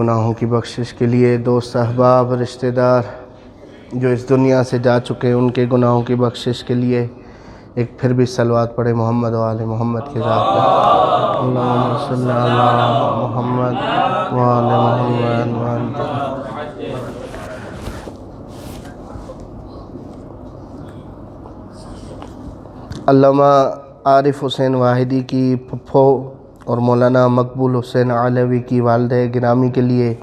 گناہوں کی بخشش کے لیے، دوست احباب رشتہ دار جو اس دنیا سے جا چکے ان کے گناہوں کی بخشش کے لیے ایک پھر بھی صلوات پڑھے محمد و آل محمد کے ذات پہ۔ اللہم صلی علی محمد و آل محمد علامہ عارف حسین واحدی کی پھپھو اور مولانا مقبول حسین علوی کی والدہ گرامی کے لیے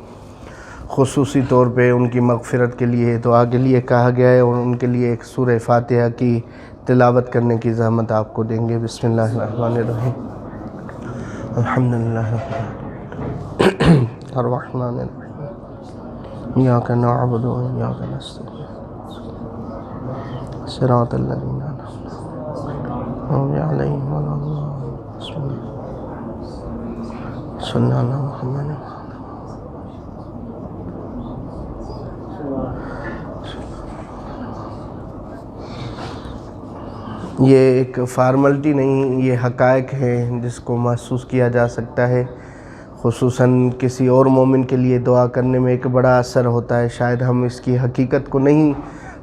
خصوصی طور پہ ان کی مغفرت کے لیے دعا کے لیے کہا گیا ہے، اور ان کے لیے ایک سورہ فاتحہ کی تلاوت کرنے کی زحمت آپ کو دیں گے۔ بسم اللہ الرحمن الرحیم۔ الحمدللہ الرحمن الرحیم ایاک نعبد و ایاک نستعین صراط الذین انعمت علیہم غیر المغضوب علیہم صلی اللہ علیہ محمد۔ یہ ایک فارملٹی نہیں، یہ حقائق ہیں جس کو محسوس کیا جا سکتا ہے۔ خصوصاً کسی اور مومن کے لیے دعا کرنے میں ایک بڑا اثر ہوتا ہے، شاید ہم اس کی حقیقت کو نہیں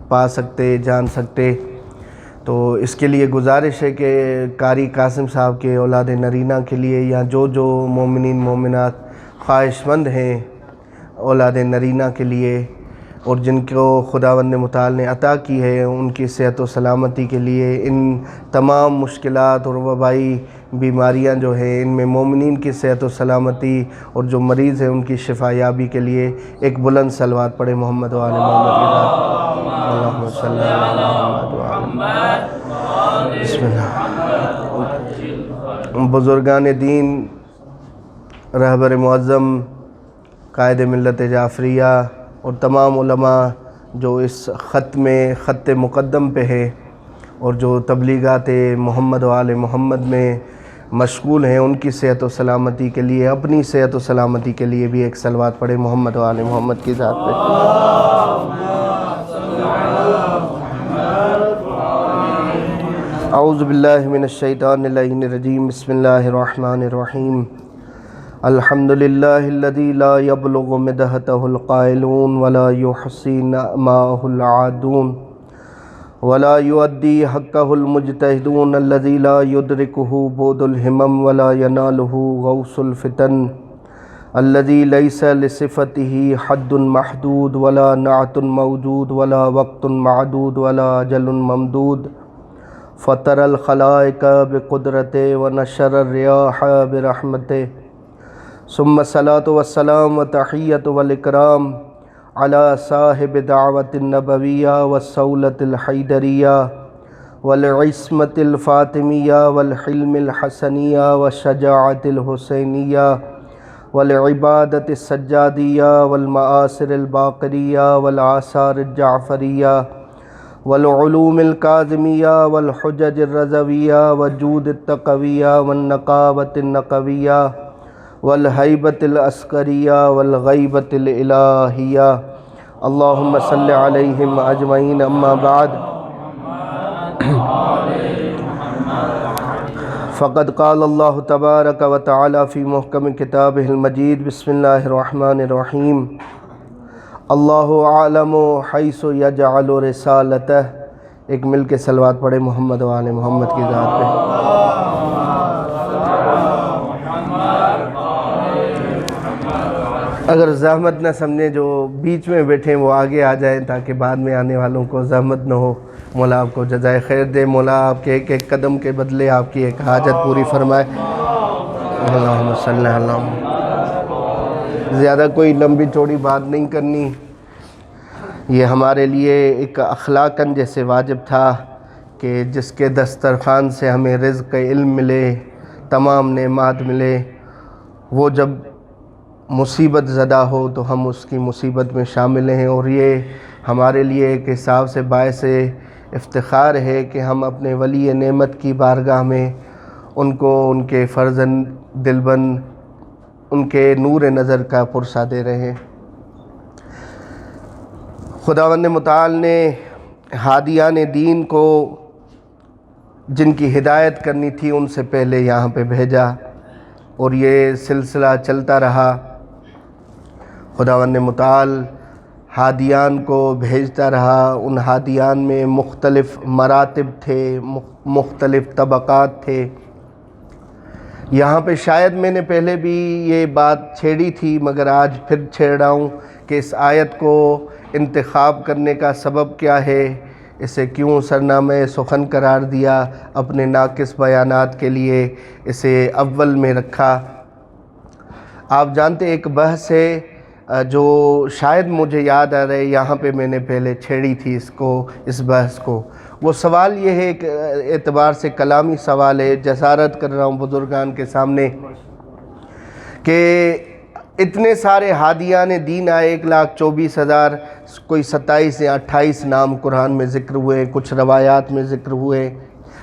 پا سکتے، جان سکتے۔ تو اس کے لیے گزارش ہے کہ قاری قاسم صاحب کے اولاد نرینہ کے لیے، یا جو مومنین مومنات خواہش مند ہیں اولاد نرینہ کے لیے، اور جن کو خداوند متعال نے عطا کی ہے، ان کی صحت و سلامتی کے لیے، ان تمام مشکلات اور وبائی بیماریاں جو ہیں ان میں مومنین کی صحت و سلامتی، اور جو مریض ہیں ان کی شفا یابی کے لیے ایک بلند صلوات پڑھے محمد و آل محمد کے ذات۔ اللہم صلی علی محمد و آل محمد۔ بسم اللہ۔ بزرگان دین، رہبر معظم، قائد ملت جعفریہ اور تمام علماء جو اس خط مقدم پہ ہے اور جو تبلیغات محمد و آل محمد میں مشغول ہیں، ان کی صحت و سلامتی کے لیے، اپنی صحت و سلامتی کے لیے بھی ایک صلوات پڑھے محمد و آل محمد کی ذات پہ۔ اعوذ باللہ من الشیطان اللعین الرجیم۔ بسم اللہ الرحمن الرحیم۔ الحمدللہ الذی لا یبلغ مدحتہ القائلون ولا یحصی نعماہ العادون ولا یؤدی حقہ المجتہدون الذی لا یدرکہ بعد الہمم ولا ینالہ غوث الفتن الذی لیس لصفتہ حد محدود ولا نعت موجود ولا وقت معدود ولا اجل ممدود فطر الخلائق بقدرتہ ونشر الریاح برحمتہ ثم الصلاة والسلام والتحیۃ والاکرام علی صاحب دعوت النبویہ والصولۃ الحیدریہ والعصمۃ الفاطمیہ والحلم الحسنیہ والشجاعت الحسینیہ والعبادت السجادیہ والمآثر الباقریہ والآثار الجعفریہ والعلوم الکاظمیہ والحجج الرضویہ وجود التقویہ والنقاوت النقویہ والہیبت العسکریہ والغیبت الالہیہ۔ اللہم صلی علیہم اجمعین، اما بعد فقد قال اللہ تبارک و تعالی فی محکم کتابہ المجید۔ بسم اللہ الرحمن الرحیم۔ اللہ عالم حیث یجعل رسالتہ۔ ایک مل کے صلوات پڑھے محمد و آل محمد کی ذات پہ۔ اگر زحمت نہ سمجھیں جو بیچ میں بیٹھے وہ آگے آ جائیں تاکہ بعد میں آنے والوں کو زحمت نہ ہو۔ مولا آپ کو جزائے خیر دے، مولا آپ کے ایک ایک قدم کے بدلے آپ کی ایک حاجت پوری فرمائے۔ اللہم صلی اللہ علیہ۔ زیادہ کوئی لمبی چوڑی بات نہیں کرنی، یہ ہمارے لیے ایک اخلاقاً جیسے واجب تھا کہ جس کے دسترخوان سے ہمیں رزق علم ملے، تمام نعمات ملے، وہ جب مصیبت زدہ ہو تو ہم اس کی مصیبت میں شامل ہیں، اور یہ ہمارے لیے ایک حساب سے باعث افتخار ہے کہ ہم اپنے ولی نعمت کی بارگاہ میں ان کو ان کے فرزند دلبند، ان کے نور نظر کا پرسہ دے رہے ہیں۔ خداوند متعال نے ہادیان دین کو جن کی ہدایت کرنی تھی ان سے پہلے یہاں پہ بھیجا، اور یہ سلسلہ چلتا رہا۔ خداوند متعال ہادیان کو بھیجتا رہا. ان ہادیان میں مختلف مراتب تھے، مختلف طبقات تھے. یہاں پہ شاید میں نے پہلے بھی یہ بات چھیڑی تھی، مگر آج پھر چھیڑ رہا ہوں کہ اس آیت کو انتخاب کرنے کا سبب کیا ہے، اسے کیوں سرنامہ سخن قرار دیا، اپنے ناقص بیانات کے لیے اسے اول میں رکھا. آپ جانتے ایک بحث ہے جو شاید مجھے یاد آ رہے، یہاں پہ میں نے پہلے چھیڑی تھی اس بحث کو. وہ سوال یہ ہے، ایک اعتبار سے کلامی سوال ہے، جسارت کر رہا ہوں بزرگان کے سامنے، کہ اتنے سارے ہادیان دین آئے، 1,24,000، کوئی 27 یا 28 نام قرآن میں ذکر ہوئے، کچھ روایات میں ذکر ہوئے.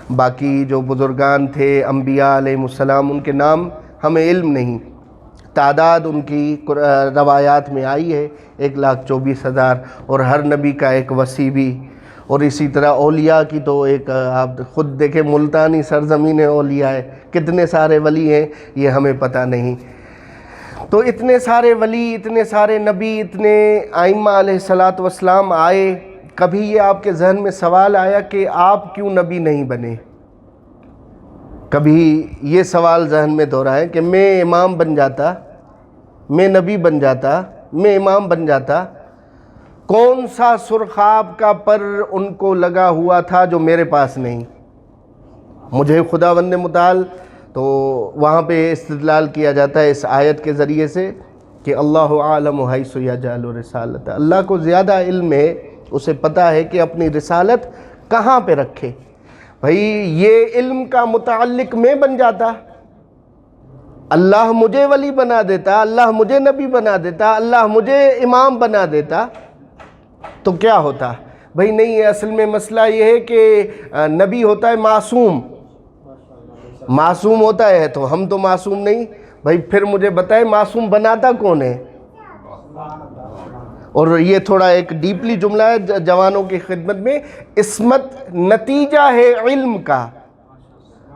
باقی جو بزرگان تھے انبیاء علیہ السلام، ان کے نام ہمیں علم نہیں. تعداد ان کی روایات میں آئی ہے 1,24,000، اور ہر نبی کا ایک وصی بھی. اور اسی طرح اولیاء کی تو ایک آپ خود دیکھیں، ملتانی سرزمین اولیاء ہے، کتنے سارے ولی ہیں یہ ہمیں پتہ نہیں. تو اتنے سارے ولی، اتنے سارے نبی، اتنے ائمہ علیہ السلام آئے. کبھی یہ آپ کے ذہن میں سوال آیا کہ آپ کیوں نبی نہیں بنے؟ کبھی یہ سوال ذہن میں دہرائیں کہ میں امام بن جاتا، میں نبی بن جاتا، میں امام بن جاتا، کون سا سرخاب کا پر ان کو لگا ہوا تھا جو میرے پاس نہیں؟ مجھے خداوند متعال، تو وہاں پہ استدلال کیا جاتا ہے اس آیت کے ذریعے سے کہ اللہ عالم حیث یجعل رسالتہ، اللہ کو زیادہ علم ہے، اسے پتہ ہے کہ اپنی رسالت کہاں پہ رکھے. بھئی یہ علم کا متعلق میں بن جاتا، اللہ مجھے ولی بنا دیتا، اللہ مجھے نبی بنا دیتا، اللہ مجھے امام بنا دیتا، تو کیا ہوتا؟ بھئی نہیں، اصل میں مسئلہ یہ ہے کہ نبی ہوتا ہے معصوم، معصوم ہوتا ہے، تو ہم تو معصوم نہیں. بھئی پھر مجھے بتائیں معصوم بناتا کون ہے؟ اور یہ تھوڑا ایک ڈیپلی جملہ ہے جوانوں کی خدمت میں، عصمت نتیجہ ہے علم کا.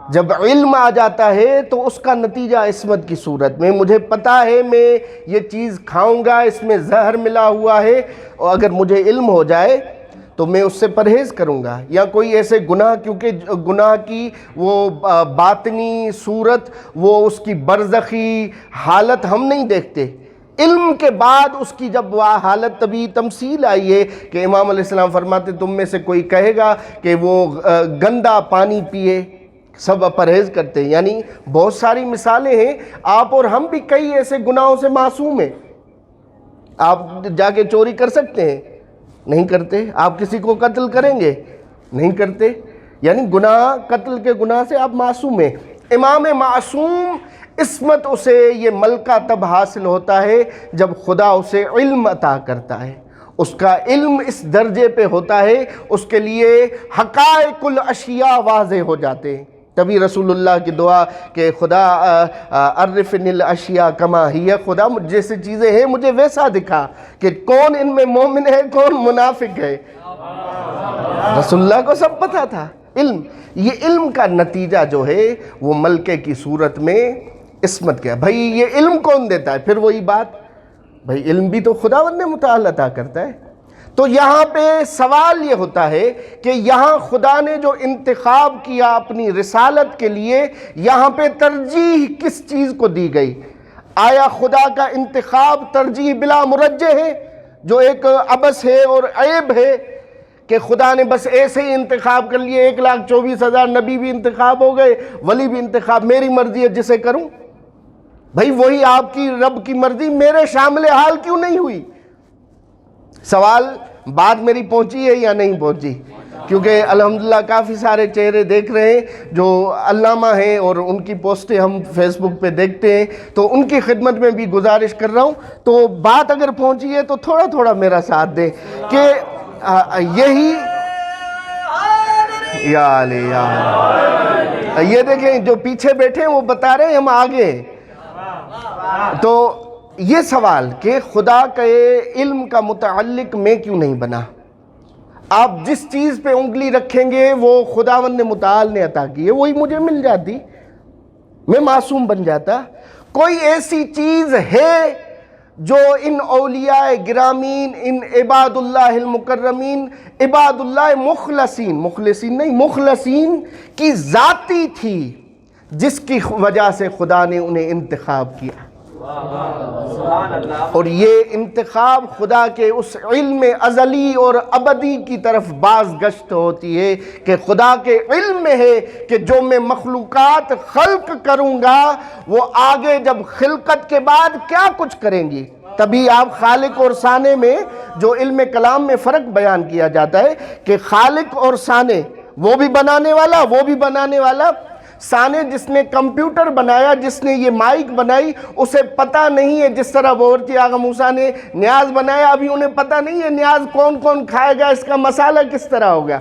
جب علم آ جاتا ہے تو اس کا نتیجہ عصمت کی صورت میں، مجھے پتا ہے میں یہ چیز کھاؤں گا، اس میں زہر ملا ہوا ہے، اور اگر مجھے علم ہو جائے تو میں اس سے پرہیز کروں گا. یا کوئی ایسے گناہ، کیونکہ گناہ کی وہ باطنی صورت، وہ اس کی برزخی حالت ہم نہیں دیکھتے. علم کے بعد اس کی جب وہ حالت طبی تمثیل آئی ہے کہ امام علیہ السلام فرماتے تم میں سے کوئی کہے گا کہ وہ گندا پانی پیے، سب پرہیز کرتے ہیں. یعنی بہت ساری مثالیں ہیں. آپ اور ہم بھی کئی ایسے گناہوں سے معصوم ہیں. آپ جا کے چوری کر سکتے ہیں؟ نہیں کرتے. آپ کسی کو قتل کریں گے؟ نہیں کرتے. یعنی گناہ، قتل کے گناہ سے آپ معصوم ہیں. امام معصوم عصمت اسے یہ ملکہ تب حاصل ہوتا ہے جب خدا اسے علم عطا کرتا ہے. اس کا علم اس درجے پہ ہوتا ہے، اس کے لیے حقائق الاشیاء واضح ہو جاتے ہیں. تبھی رسول اللہ کی دعا کہ خدا عرفنی الاشیاء کما ہی، خدا جیسے چیزیں ہیں مجھے ویسا دکھا کہ کون ان میں مومن ہے، کون منافق ہے. رسول اللہ کو سب پتہ تھا. علم، یہ علم کا نتیجہ جو ہے وہ ملکے کی صورت میں عصمت کیا. بھئی یہ علم کون دیتا ہے؟ پھر وہی بات، بھئی علم بھی تو خداوند متعال عطا کرتا ہے. تو یہاں پہ سوال یہ ہوتا ہے کہ یہاں خدا نے جو انتخاب کیا اپنی رسالت کے لیے، یہاں پہ ترجیح کس چیز کو دی گئی؟ آیا خدا کا انتخاب ترجیح بلا مرجح ہے، جو ایک عبث ہے اور عیب ہے کہ خدا نے بس ایسے ہی انتخاب کر لیے؟ 1,24,000 نبی بھی انتخاب ہو گئے، ولی بھی انتخاب، میری مرضی ہے جسے کروں. بھئی وہی آپ کی رب کی مرضی میرے شامل حال کیوں نہیں ہوئی؟ سوال بات میری پہنچی ہے یا نہیں پہنچی؟ کیونکہ الحمدللہ کافی سارے چہرے دیکھ رہے ہیں جو علامہ ہیں اور ان کی پوسٹیں ہم فیس بک پہ دیکھتے ہیں، تو ان کی خدمت میں بھی گزارش کر رہا ہوں. تو بات اگر پہنچی ہے تو تھوڑا تھوڑا میرا ساتھ دیں کہ یہی یا علی یا علی. یہ دیکھیں جو پیچھے بیٹھے ہیں وہ بتا رہے ہیں ہم آگے ہیں. تو یہ سوال کہ خدا کے علم کا متعلق میں کیوں نہیں بنا؟ آپ جس چیز پہ انگلی رکھیں گے وہ خداوند متعال نے عطا کی ہے، وہی مجھے مل جاتی، میں معصوم بن جاتا. کوئی ایسی چیز ہے جو ان اولیاء گرامین، ان عباد اللہ المکرمین، عباد اللہ مخلصین، مخلصین نہیں مخلصین کی ذاتی تھی، جس کی وجہ سے خدا نے انہیں انتخاب کیا۔ اور یہ انتخاب خدا کے اس علم ازلی اور ابدی کی طرف باز گشت ہوتی ہے کہ خدا کے علم میں ہے کہ جو میں مخلوقات خلق کروں گا وہ آگے جب خلقت کے بعد کیا کچھ کریں گی۔ تبھی آپ خالق اور صانع میں جو علم کلام میں فرق بیان کیا جاتا ہے کہ خالق اور صانع، وہ بھی بنانے والا، وہ بھی بنانے والا۔ صانع جس نے کمپیوٹر بنایا، جس نے یہ مائک بنائی، اسے پتہ نہیں ہے، جس طرح باورچی آغا موسیٰ نے نیاز بنایا، ابھی انہیں پتہ نہیں ہے نیاز کون کون کھائے گا، اس کا مسالہ کس طرح ہوگا،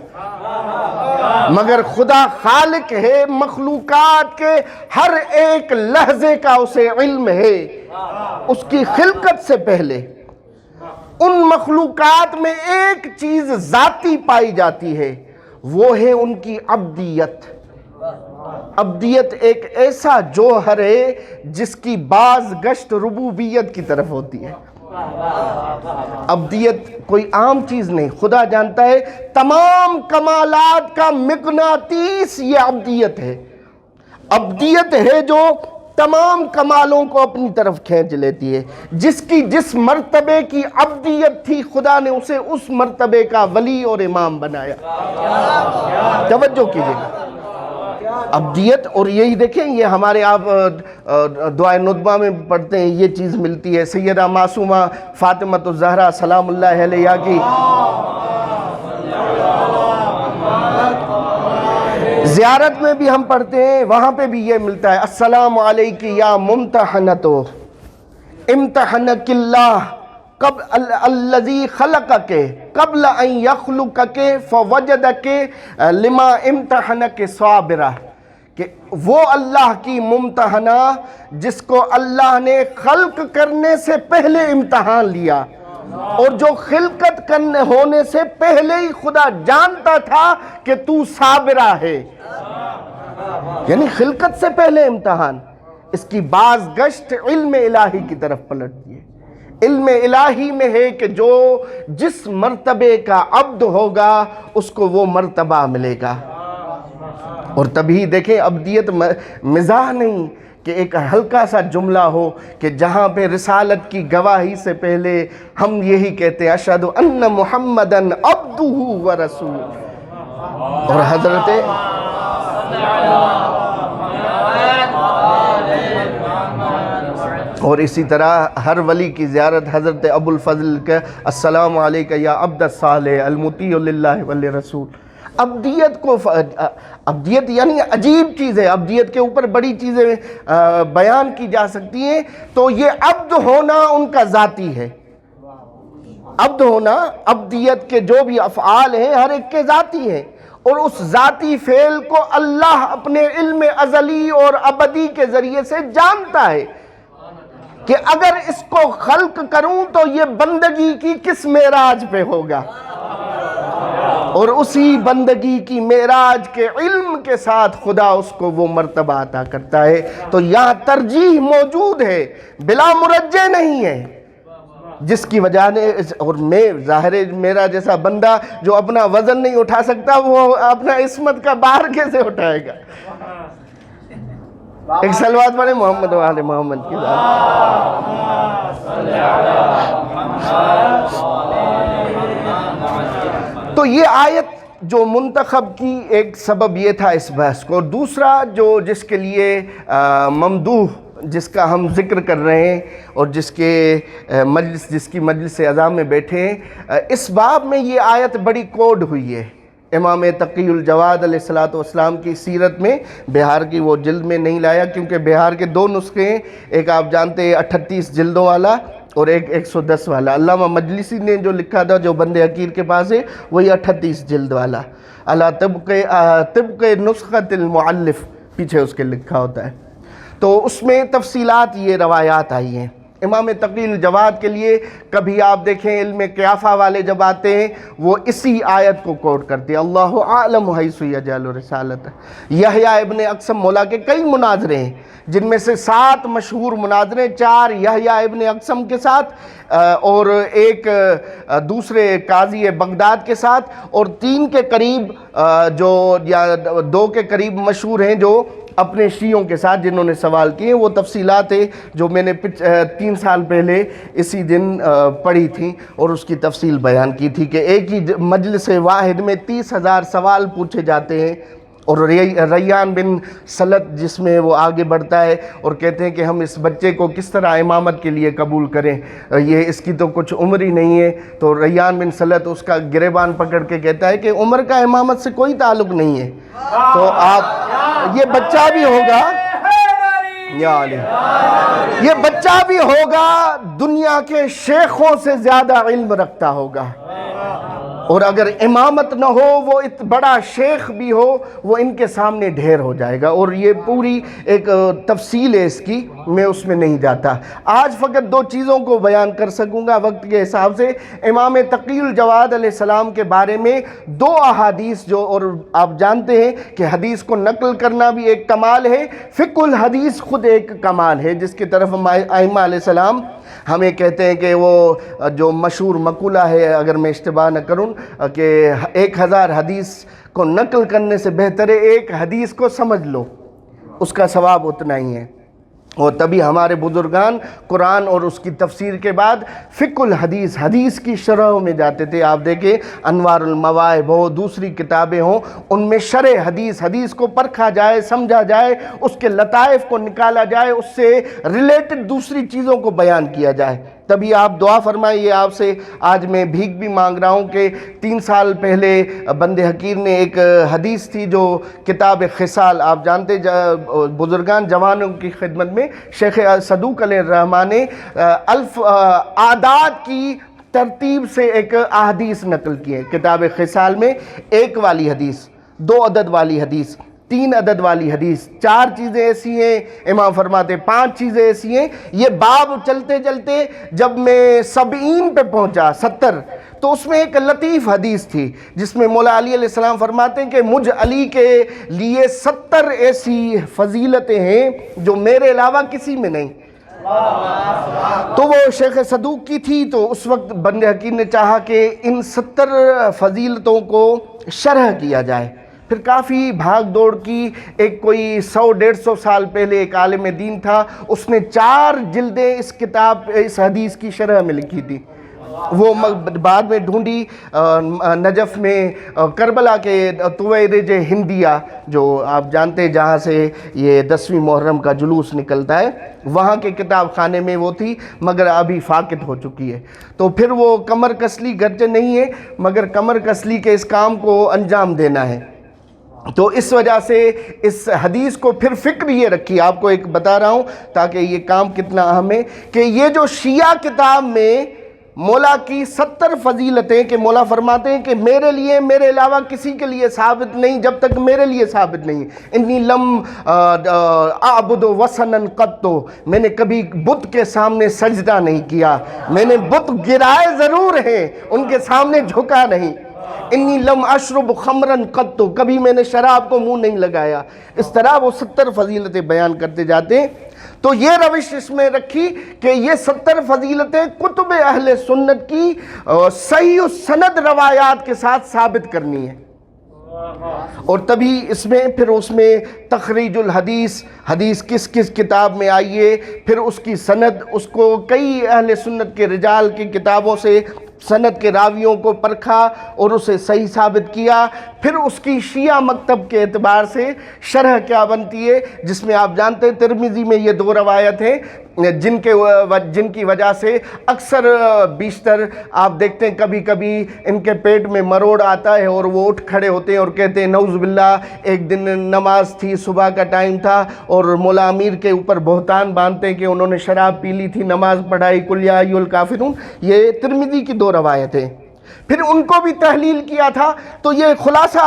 مگر خدا خالق ہے، مخلوقات کے ہر ایک لحظے کا اسے علم ہے۔ اس کی خلقت سے پہلے ان مخلوقات میں ایک چیز ذاتی پائی جاتی ہے، وہ ہے ان کی عبدیت۔ عبدیت ایک ایسا جوہر ہے جس کی باز گشت ربوبیت کی طرف ہوتی ہے۔ عبدیت کوئی عام چیز نہیں، خدا جانتا ہے تمام کمالات کا مقناطیس یہ عبدیت ہے۔ عبدیت ہے جو تمام کمالوں کو اپنی طرف کھینچ لیتی ہے۔ جس کی جس مرتبے کی عبدیت تھی، خدا نے اسے اس مرتبے کا ولی اور امام بنایا۔ توجہ کیجئے، عبدیت، اور یہی دیکھیں یہ ہمارے آپ دعائے ندبہ میں پڑھتے ہیں، یہ چیز ملتی ہے سیدہ معصومہ فاطمۃ الزہرا سلام اللہ علیہا کی زیارت میں بھی ہم پڑھتے ہیں، وہاں پہ بھی یہ ملتا ہے، السلام علیک یا ممتحنتو امتحنک اللہ الذی خلقک قبل ان یخلقک فوجدک لما امتحنک صابرہ، کہ وہ اللہ کی ممتحنہ جس کو اللہ نے خلق کرنے سے پہلے امتحان لیا، اور جو خلقت کرنے ہونے سے پہلے ہی خدا جانتا تھا کہ تو صابرہ ہے، یعنی خلقت سے پہلے امتحان۔ اس کی باز گشت علم الہی کی طرف پلٹتی ہے۔ علم الہی میں ہے کہ جو جس مرتبے کا عبد ہوگا اس کو وہ مرتبہ ملے گا۔ اور تبھی دیکھیں عبدیت مزاح نہیں کہ ایک ہلکا سا جملہ ہو کہ جہاں پہ رسالت کی گواہی سے پہلے ہم یہی کہتے ہیں اشہد ان محمدن عبدہ و رسول، اور حضرت اور اسی طرح ہر ولی کی زیارت حضرت ابو الفضل کا السلام علیکہ یا عبد الصالح المطیع للہ والرسول۔ عبدیت کو عبدیت یعنی عجیب چیز ہے، عبدیت کے اوپر بڑی چیزیں بیان کی جا سکتی ہیں، تو یہ عبد ہونا ان کا ذاتی ہے۔ عبد ہونا، عبدیت کے جو بھی افعال ہیں ہر ایک کے ذاتی ہیں، اور اس ذاتی فعل کو اللہ اپنے علم ازلی اور ابدی کے ذریعے سے جانتا ہے کہ اگر اس کو خلق کروں تو یہ بندگی کی کس معراج پہ ہوگا، اور اسی بندگی کی معراج کے علم کے ساتھ خدا اس کو وہ مرتبہ عطا کرتا ہے۔ تو یہاں ترجیح موجود ہے، بلا مرجع نہیں ہے، جس کی وجہ نے اور میں ظاہر میرا جیسا بندہ جو اپنا وزن نہیں اٹھا سکتا وہ اپنا عصمت کا بار کیسے اٹھائے گا۔ ایک سلوات پڑھیں محمد و آل محمد کی تو یہ آیت جو منتخب کی ایک سبب یہ تھا اس بحث کو، اور دوسرا جو جس کے لیے ممدوح جس کا ہم ذکر کر رہے ہیں اور جس کی مجلس اعزا میں بیٹھے ہیں، اس باب میں یہ آیت بڑی کوڈ ہوئی ہے۔ امام تقی الجواد علیہ السلام کی سیرت میں بہار کی وہ جلد میں نہیں لایا، کیونکہ بہار کے دو نسخے ہیں، ایک آپ جانتے ہیں 38 جلدوں والا اور ایک 110 والا۔ علامہ مجلسی نے جو لکھا تھا جو بند حقیر کے پاس ہے وہی 38 جلد والا، علی طبق نسخۃ المؤلف پیچھے اس کے لکھا ہوتا ہے۔ تو اس میں تفصیلات یہ روایات آئی ہیں امام تقی الجواد کے لیے کبھی آپ دیکھیں علم قیافہ والے جب آتے ہیں وہ اسی آیت کو کوٹ کرتے ہیں، اللہ اعلم حیث یجعل رسالتہ۔ یحییٰ ابن اقسم مولا کے کئی مناظرے ہیں، جن میں سے 7 مشہور مناظرے، 4 یحییٰ ابن اقسم کے ساتھ اور ایک دوسرے قاضی بغداد کے ساتھ، اور 3 کے قریب جو یا 2 کے قریب مشہور ہیں جو اپنے شیعوں کے ساتھ جنہوں نے سوال کیے۔ وہ تفصیلات ہیں جو میں نے 3 سال پہلے اسی دن پڑھی تھی اور اس کی تفصیل بیان کی تھی کہ ایک ہی مجلس واحد میں 30,000 سوال پوچھے جاتے ہیں، اور ریان بن سلط جس میں وہ آگے بڑھتا ہے اور کہتے ہیں کہ ہم اس بچے کو کس طرح امامت کے لیے قبول کریں، یہ اس کی تو کچھ عمر ہی نہیں ہے۔ تو ریان بن سلط اس کا گریبان پکڑ کے کہتا ہے کہ عمر کا امامت سے کوئی تعلق نہیں ہے، تو آپ یہ بچہ بھی ہوگا، یا علی، یہ بچہ بھی ہوگا دنیا کے شیخوں سے زیادہ علم رکھتا ہوگا، اور اگر امامت نہ ہو وہ بڑا شیخ بھی ہو وہ ان کے سامنے ڈھیر ہو جائے گا، اور یہ پوری ایک تفصیل ہے اس کی، میں اس میں نہیں جاتا۔ آج فقط 2 چیزوں کو بیان کر سکوں گا وقت کے حساب سے۔ امام تقی الجواد علیہ السلام کے بارے میں 2 احادیث جو، اور آپ جانتے ہیں کہ حدیث کو نقل کرنا بھی ایک کمال ہے، فقہ الحدیث خود ایک کمال ہے، جس کی طرف ائمہ علیہ السلام ہمیں کہتے ہیں کہ وہ جو مشہور مقولہ ہے، اگر میں اشتباہ نہ کروں، کہ 1000 حدیث کو نقل کرنے سے بہتر ہے 1 حدیث کو سمجھ لو، اس کا ثواب اتنا ہی ہے۔ اور تبھی ہمارے بزرگان قرآن اور اس کی تفسیر کے بعد فقہ الحدیث، حدیث کی شرح میں جاتے تھے۔ آپ دیکھیں انوار المواہب ہو، دوسری کتابیں ہوں، ان میں شرح حدیث کو پرکھا جائے، سمجھا جائے، اس کے لطائف کو نکالا جائے، اس سے ریلیٹڈ دوسری چیزوں کو بیان کیا جائے۔ تبھی آپ دعا فرمائیے، آپ سے آج میں بھیک بھی مانگ رہا ہوں کہ 3 سال پہلے بند حقیر نے ایک حدیث تھی جو کتاب خصال، آپ جانتے بزرگان جوانوں کی خدمت میں شیخ صدوق علیہ الرحمٰن نے اعداد کی ترتیب سے ایک احادیث نقل کی ہے کتاب خصال میں، 1 والی حدیث، 2 عدد والی حدیث، 3 عدد والی حدیث، 4 چیزیں ایسی ہیں، امام فرماتے 5 چیزیں ایسی ہیں۔ یہ باب چلتے چلتے جب میں 70 پہ پہنچا، 70، تو اس میں ایک لطیف حدیث تھی جس میں مولا علی علیہ السلام فرماتے ہیں کہ مجھ علی کے لیے 70 ایسی فضیلتیں ہیں جو میرے علاوہ کسی میں نہیں۔ تو وہ شیخ صدوق کی تھی، تو اس وقت بند حقیر نے چاہا کہ ان 70 فضیلتوں کو شرح کیا جائے۔ پھر کافی بھاگ دوڑ کی، ایک کوئی 100-150 سال پہلے ایک عالم دین تھا، اس نے 4 جلدیں اس حدیث کی شرح میں لکھی تھی، وہ بعد میں ڈھونڈی نجف میں کربلا کے تویرج ہندیہ، جو آپ جانتے ہیں جہاں سے یہ 10ویں محرم کا جلوس نکلتا ہے، وہاں کے کتاب خانے میں وہ تھی، مگر ابھی فاقد ہو چکی ہے۔ تو پھر وہ کمر کسلی گرچہ نہیں ہے، مگر کمر کسلی کے اس کام کو انجام دینا ہے۔ تو اس وجہ سے اس حدیث کو پھر فکر یہ رکھی، آپ کو ایک بتا رہا ہوں تاکہ یہ کام کتنا اہم ہے، کہ یہ جو شیعہ کتاب میں مولا کی 70 فضیلتیں، کہ مولا فرماتے ہیں کہ میرے لیے، میرے علاوہ کسی کے لیے ثابت نہیں جب تک میرے لیے ثابت نہیں۔ انی لم اعبد وثنا قط، میں نے کبھی بت کے سامنے سجدہ نہیں کیا، میں نے بت گرائے ضرور ہیں، ان کے سامنے جھکا نہیں۔ انی لم اشرب خمرا قط، کبھی میں نے شراب کو منہ نہیں لگایا۔ اس طرح وہ 70 فضیلتیں بیان کرتے جاتے ہیں۔ تو یہ روش اس میں رکھی کہ یہ 70 فضیلتیں کتب اہل سنت کی صحیح سند روایات کے ساتھ ثابت کرنی ہے، اور تبھی اس میں تخریج الحدیث، حدیث کس کس کتاب میں آئیے، پھر اس کی سند، اس کو کئی اہل سنت کے رجال کی کتابوں سے سند کے راویوں کو پرکھا اور اسے صحیح ثابت کیا، پھر اس کی شیعہ مکتب کے اعتبار سے شرح کیا بنتی ہے، جس میں آپ جانتے ہیں ترمذی میں یہ 2 روایت ہیں جن کی وجہ سے اکثر بیشتر آپ دیکھتے ہیں کبھی کبھی ان کے پیٹ میں مروڑ آتا ہے اور وہ اٹھ کھڑے ہوتے ہیں اور کہتے ہیں نعوذ باللہ، ایک دن نماز تھی، صبح کا ٹائم تھا، اور مولا امیر کے اوپر بہتان باندھتے ہیں کہ انہوں نے شراب پی لی تھی، نماز پڑھائی، قل یا ایھا الکافرون۔ یہ ترمذی کی 2 روایتیں۔ پھر ان کو بھی تحلیل کیا تھا. تو یہ خلاصہ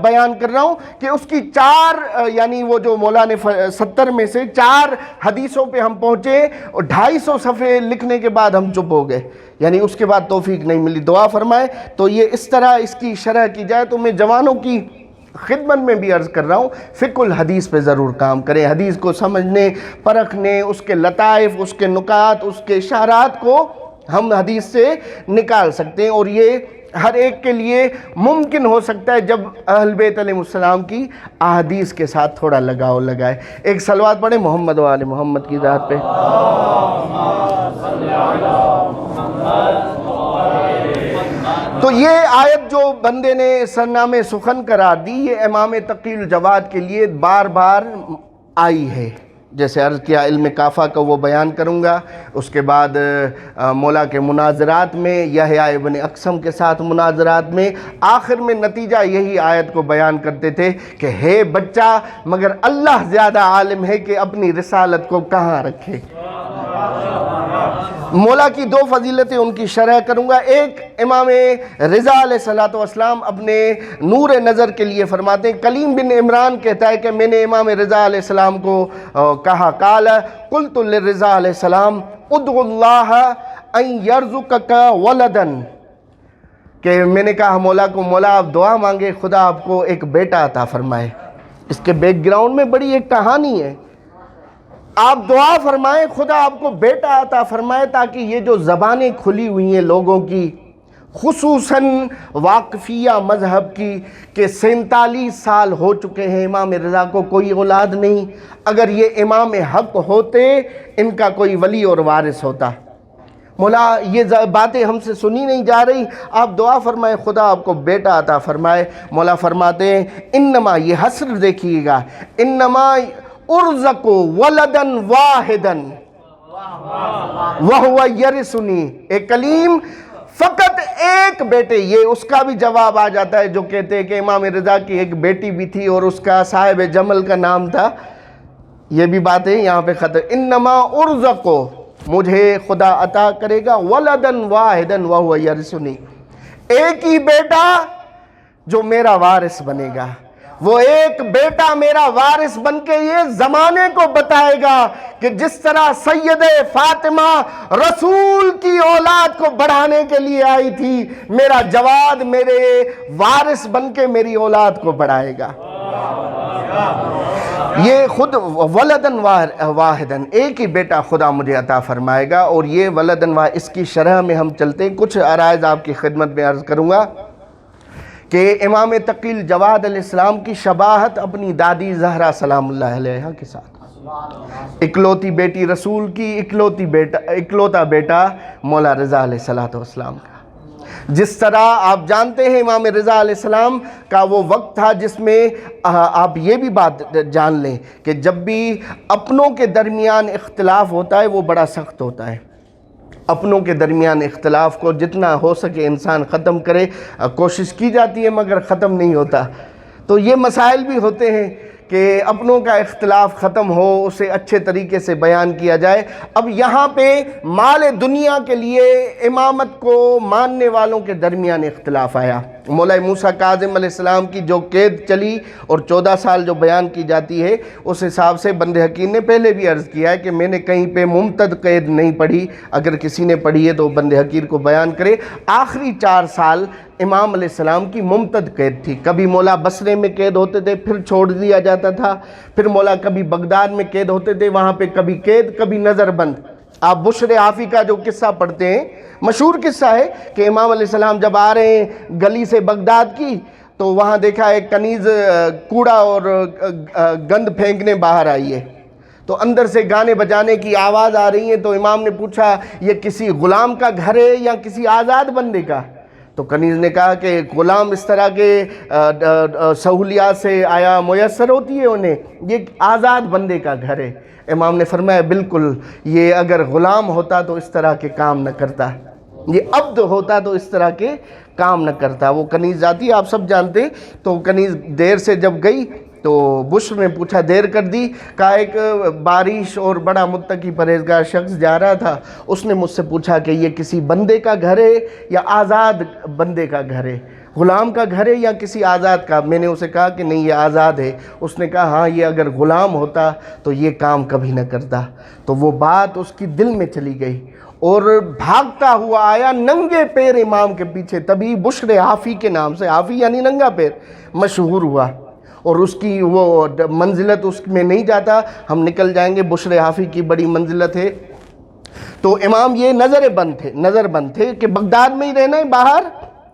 بیان کر رہا ہوں کہ اس کی 4 یعنی وہ جو مولا نے 70 میں سے 4 حدیثوں پہ ہم پہنچے اور 250 صفحے لکھنے کے بعد ہم چپ ہو گئے, یعنی اس کے بعد توفیق نہیں ملی. دعا فرمائے. تو یہ اس طرح اس کی شرح کی جائے تو میں جوانوں کی خدمت میں بھی عرض کر رہا ہوں, فقہ الحدیث پہ ضرور کام کریں. حدیث کو سمجھنے, پرکھنے, اس کے لطائف, اس کے نکات, اس کے اشارات کو ہم حدیث سے نکال سکتے ہیں, اور یہ ہر ایک کے لیے ممکن ہو سکتا ہے جب اہل بیت علیہ السلام کی احادیث کے ساتھ تھوڑا لگاؤ لگائے. ایک صلوات پڑھیں محمد و آل محمد کی ذات پہ. تو یہ آیت جو بندے نے سرنامے سخن قرار دی, یہ امام تقی الجواد کے لیے بار بار آئی ہے. جیسے عرض کیا علم کافہ کا وہ بیان کروں گا, اس کے بعد مولا کے مناظرات میں, یحییٰ ابن اقسم کے ساتھ مناظرات میں, آخر میں نتیجہ یہی آیت کو بیان کرتے تھے کہ ہے بچہ مگر اللہ زیادہ عالم ہے کہ اپنی رسالت کو کہاں رکھے. مولا کی 2 فضیلتیں ان کی شرح کروں گا. ایک, امام رضا علیہ السلام اپنے نور نظر کے لیے فرماتے ہیں, کلیم بن عمران کہتا ہے کہ میں نے امام رضا علیہ السلام کو کہا, قال قلت للرضا علیہ السلام ادعو اللہ ان یرزقک ولدا, کہ میں نے کہا مولا کو, مولا آپ دعا مانگے خدا آپ کو ایک بیٹا عطا فرمائے. اس کے بیک گراؤنڈ میں بڑی ایک کہانی ہے. آپ دعا فرمائیں خدا آپ کو بیٹا عطا فرمائے تاکہ یہ جو زبانیں کھلی ہوئی ہیں لوگوں کی, خصوصاً واقفیہ مذہب کی, کہ 47 سال ہو چکے ہیں امام رضا کو کوئی اولاد نہیں, اگر یہ امام حق ہوتے ان کا کوئی ولی اور وارث ہوتا. مولا یہ باتیں ہم سے سنی نہیں جا رہی, آپ دعا فرمائیں خدا آپ کو بیٹا عطا فرمائے. مولا فرماتے ہیں انما, یہ حسر دیکھیے گا, انما ارزق ولدا واحدا وہو یرثنی, اے کلیم فقط ایک بیٹے. یہ اس کا بھی جواب آ جاتا ہے جو کہتے ہیں کہ امام رضا کی ایک بیٹی بھی تھی اور اس کا صاحب جمل کا نام تھا. یہ بھی باتیں یہاں پہ ختم. انما ارزق, مجھے خدا عطا کرے گا, ولدا واحدا وہو یرثنی, ایک ہی بیٹا جو میرا وارث بنے گا. وہ ایک بیٹا میرا وارث بن کے یہ زمانے کو بتائے گا کہ جس طرح سید فاطمہ رسول کی اولاد کو بڑھانے کے لیے آئی تھی, میرا جواد میرے وارث بن کے میری اولاد کو بڑھائے گا. یہ خود ولدن واحدن, ایک ہی بیٹا خدا مجھے عطا فرمائے گا. اور یہ ولدن واحد, اس کی شرح میں ہم چلتے ہیں. کچھ عرائض آپ کی خدمت میں عرض کروں گا کہ امام تقی الجواد علیہ السلام کی شباہت اپنی دادی زہرا سلام اللہ علیہا کے ساتھ, اکلوتی بیٹی رسول کی, اکلوتا بیٹا مولا رضا علیہ السلام کا. جس طرح آپ جانتے ہیں امام رضا علیہ السلام کا وہ وقت تھا جس میں آپ یہ بھی بات جان لیں کہ جب بھی اپنوں کے درمیان اختلاف ہوتا ہے وہ بڑا سخت ہوتا ہے. اپنوں کے درمیان اختلاف کو جتنا ہو سکے انسان ختم کرے, کوشش کی جاتی ہے مگر ختم نہیں ہوتا. تو یہ مسائل بھی ہوتے ہیں کہ اپنوں کا اختلاف ختم ہو, اسے اچھے طریقے سے بیان کیا جائے. اب یہاں پہ مال دنیا کے لیے امامت کو ماننے والوں کے درمیان اختلاف آیا. مولا موسیٰ کاظم علیہ السلام کی جو قید چلی اور 14 سال جو بیان کی جاتی ہے, اس حساب سے بند حقیر نے پہلے بھی عرض کیا ہے کہ میں نے کہیں پہ ممتد قید نہیں پڑھی, اگر کسی نے پڑھی ہے تو بند حقیر کو بیان کرے. آخری 4 سال امام علیہ السلام کی ممتد قید تھی. کبھی مولا بصرے میں قید ہوتے تھے پھر چھوڑ دیا جاتا تھا, پھر مولا کبھی بغداد میں قید ہوتے تھے, وہاں پہ کبھی قید کبھی نظر بند. آپ بشر عافی کا جو قصہ پڑھتے ہیں, مشہور قصہ ہے کہ امام علیہ السلام جب آ رہے ہیں گلی سے بغداد کی تو وہاں دیکھا ایک کنیز کوڑا اور گند پھینکنے باہر آئی ہے, تو اندر سے گانے بجانے کی آواز آ رہی ہے. تو امام نے پوچھا یہ کسی غلام کا گھر ہے یا کسی آزاد بندے کا؟ تو کنیز نے کہا کہ غلام اس طرح کے سہولیات سے آیا میسر ہوتی ہے انہیں, یہ آزاد بندے کا گھر ہے. امام نے فرمایا بالکل, یہ اگر غلام ہوتا تو اس طرح کے کام نہ کرتا, یہ عبد ہوتا تو اس طرح کے کام نہ کرتا. وہ کنیز جاتی آپ سب جانتے. تو کنیز دیر سے جب گئی تو بشر نے پوچھا دیر کر دی، کہا ایک بارش اور بڑا متقی پرہیزگار شخص جا رہا تھا، اس نے مجھ سے پوچھا کہ یہ کسی بندے کا گھر ہے یا آزاد بندے کا گھر ہے، غلام کا گھر ہے یا کسی آزاد کا؟ میں نے اسے کہا کہ نہیں یہ آزاد ہے۔ اس نے کہا ہاں یہ اگر غلام ہوتا تو یہ کام کبھی نہ کرتا۔ تو وہ بات اس کی دل میں چلی گئی اور بھاگتا ہوا آیا ننگے پیر امام کے پیچھے، تبھی بشر حافی کے نام سے، حافی یعنی ننگا پیر، مشہور ہوا، اور اس کی وہ منزلت اس میں نہیں جاتا، ہم نکل جائیں گے، بشر حافی کی بڑی منزلت ہے۔ تو امام یہ نظر بند تھے کہ بغداد میں ہی رہنا ہے، باہر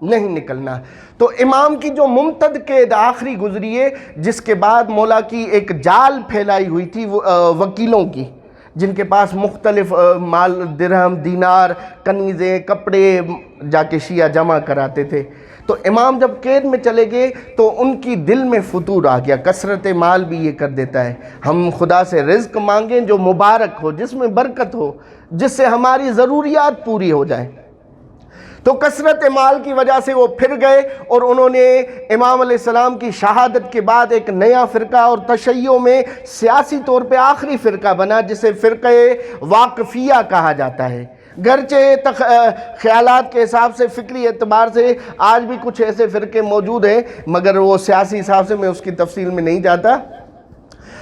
نہیں نکلنا۔ تو امام کی جو ممتد قید آخری گزری ہے، جس کے بعد مولا کی ایک جال پھیلائی ہوئی تھی وکیلوں کی، جن کے پاس مختلف مال، درہم، دینار، کنیزیں، کپڑے جا کے شیعہ جمع کراتے تھے۔ تو امام جب قید میں چلے گئے تو ان کی دل میں فطور آ گیا، کثرت مال بھی یہ کر دیتا ہے، ہم خدا سے رزق مانگیں جو مبارک ہو، جس میں برکت ہو، جس سے ہماری ضروریات پوری ہو جائیں۔ تو کثرت مال کی وجہ سے وہ پھر گئے اور انہوں نے امام علیہ السلام کی شہادت کے بعد ایک نیا فرقہ، اور تشیع میں سیاسی طور پہ آخری فرقہ بنا، جسے فرقہ واقفیہ کہا جاتا ہے۔ گرچہ خیالات کے حساب سے، فکری اعتبار سے آج بھی کچھ ایسے فرقے موجود ہیں، مگر وہ سیاسی حساب سے میں اس کی تفصیل میں نہیں جاتا۔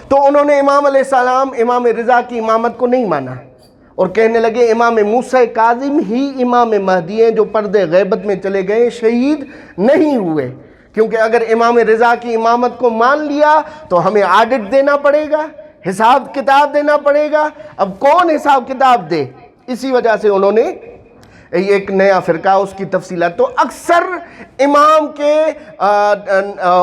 تو انہوں نے امام علیہ السلام، امام رضا کی امامت کو نہیں مانا اور کہنے لگے امام موسیٰ کاظم ہی امام مہدی ہیں، جو پردے غیبت میں چلے گئے، شہید نہیں ہوئے، کیونکہ اگر امام رضا کی امامت کو مان لیا تو ہمیں آڈٹ دینا پڑے گا، حساب کتاب دینا پڑے گا۔ اب کون حساب کتاب دے؟ اسی وجہ سے انہوں نے ایک نیا فرقہ، اس کی تفصیلات۔ تو اکثر امام کے